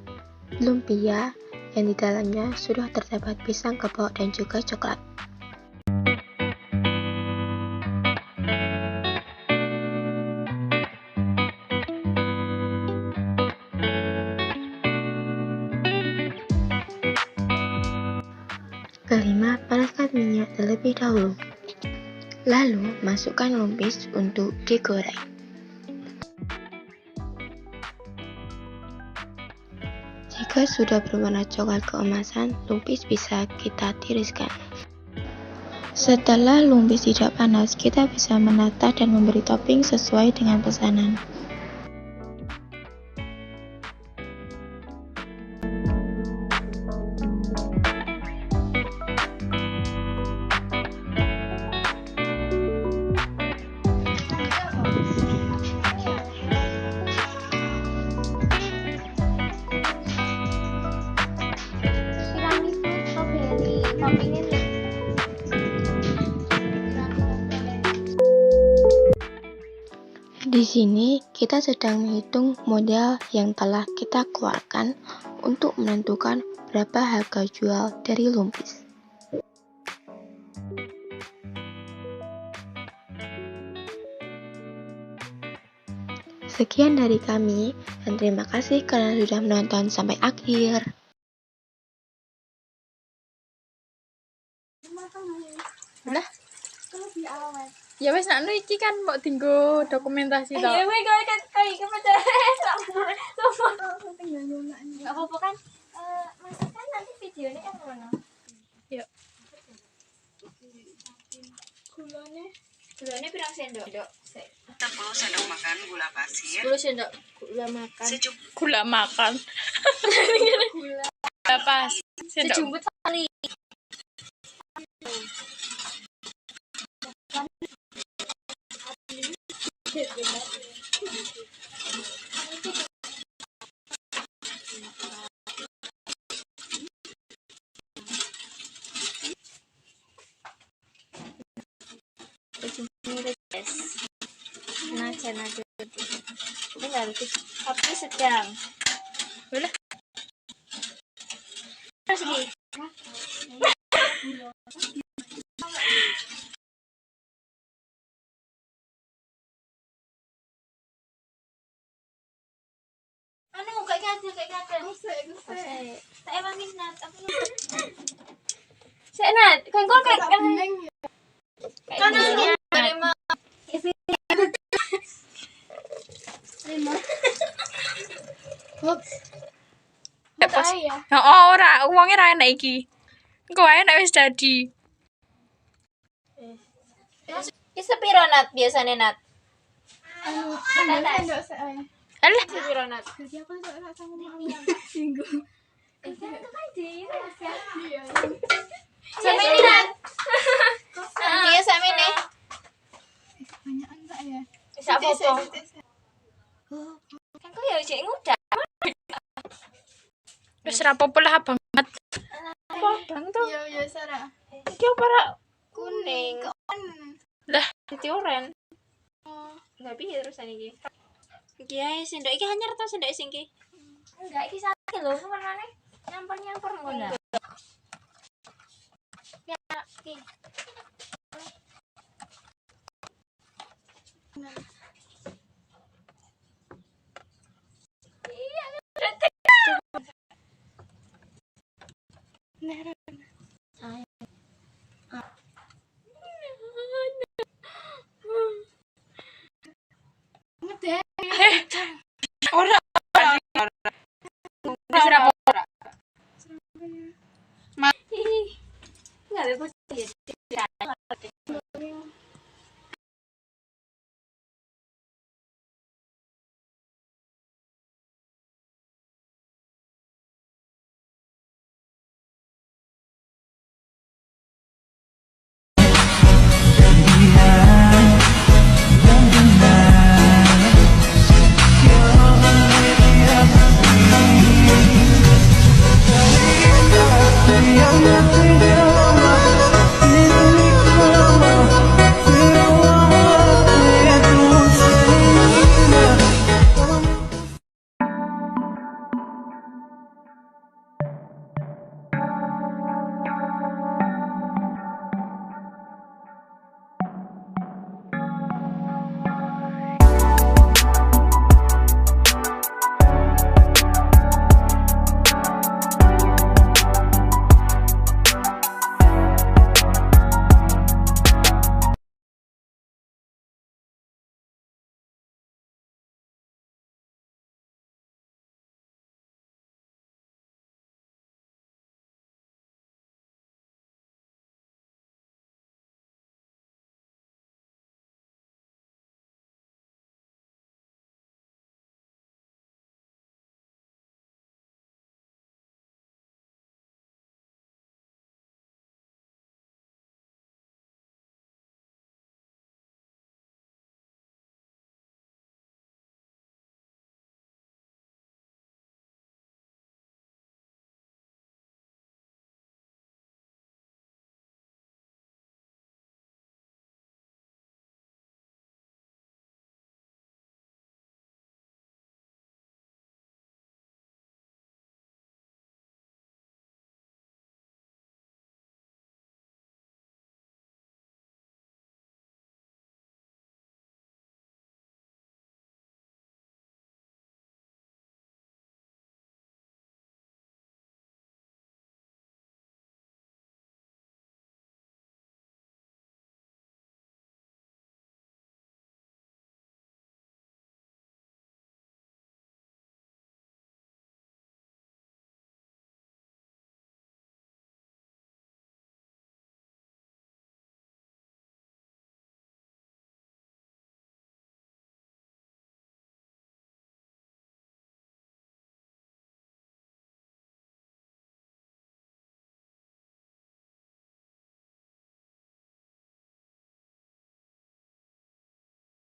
[SPEAKER 5] lumpia yang di dalamnya sudah terdapat pisang kepok dan juga coklat. Kelima, panaskan minyak terlebih dahulu. Lalu, masukkan lumpis untuk digoreng. Jika sudah berwarna coklat keemasan, lumpis bisa kita tiriskan. Setelah lumpis tidak panas, kita bisa menata dan memberi topping sesuai dengan pesanan. Di sini kita sedang menghitung modal yang telah kita keluarkan untuk menentukan berapa harga jual dari lumpis. Sekian dari kami dan terima kasih karena sudah menonton sampai akhir.
[SPEAKER 2] Ya wes nak iki kan mau tinggal dokumentasi tau.
[SPEAKER 6] Ya weh kau iki pacaran. Enggak apa-apa kan? Mas kan nanti videonya yang mana?
[SPEAKER 2] Yuk.
[SPEAKER 6] Gulanya pirang sendok?
[SPEAKER 7] 10 sendok makan gula pasir.
[SPEAKER 6] 10 sendok gula makan.
[SPEAKER 2] Gula makan. Gula pas.
[SPEAKER 6] Sejumput kali. Nah, ini nggak lebih, tapi sedang.
[SPEAKER 2] Boleh.
[SPEAKER 6] Terus di. Anu kayak kadang. Tak emangin nat, apa lu? Saya nat, kau kayak kayak
[SPEAKER 2] Ya ora, uangnya ra enak iki. Engko ae nek wis dadi.
[SPEAKER 6] Iki sepiro nat biasane nat?
[SPEAKER 2] Alah,
[SPEAKER 6] Sepiro nat? Sama ini nat. Dia sama ini. Bisa apa? Kan kau ya cek ngudak.
[SPEAKER 2] wis ra apa-apa lah banget.
[SPEAKER 6] Apa bang tuh?
[SPEAKER 2] Ya Sarah.
[SPEAKER 6] Iki apa ra kuning?
[SPEAKER 2] Lah,
[SPEAKER 6] Titi oren. Enggak piye terusan iki. Iki ae sendok iki hanyar ta sendok sing iki? Enggak iki sakit lho, sebenarnya nyampur ngono. Ya, iki. Nah,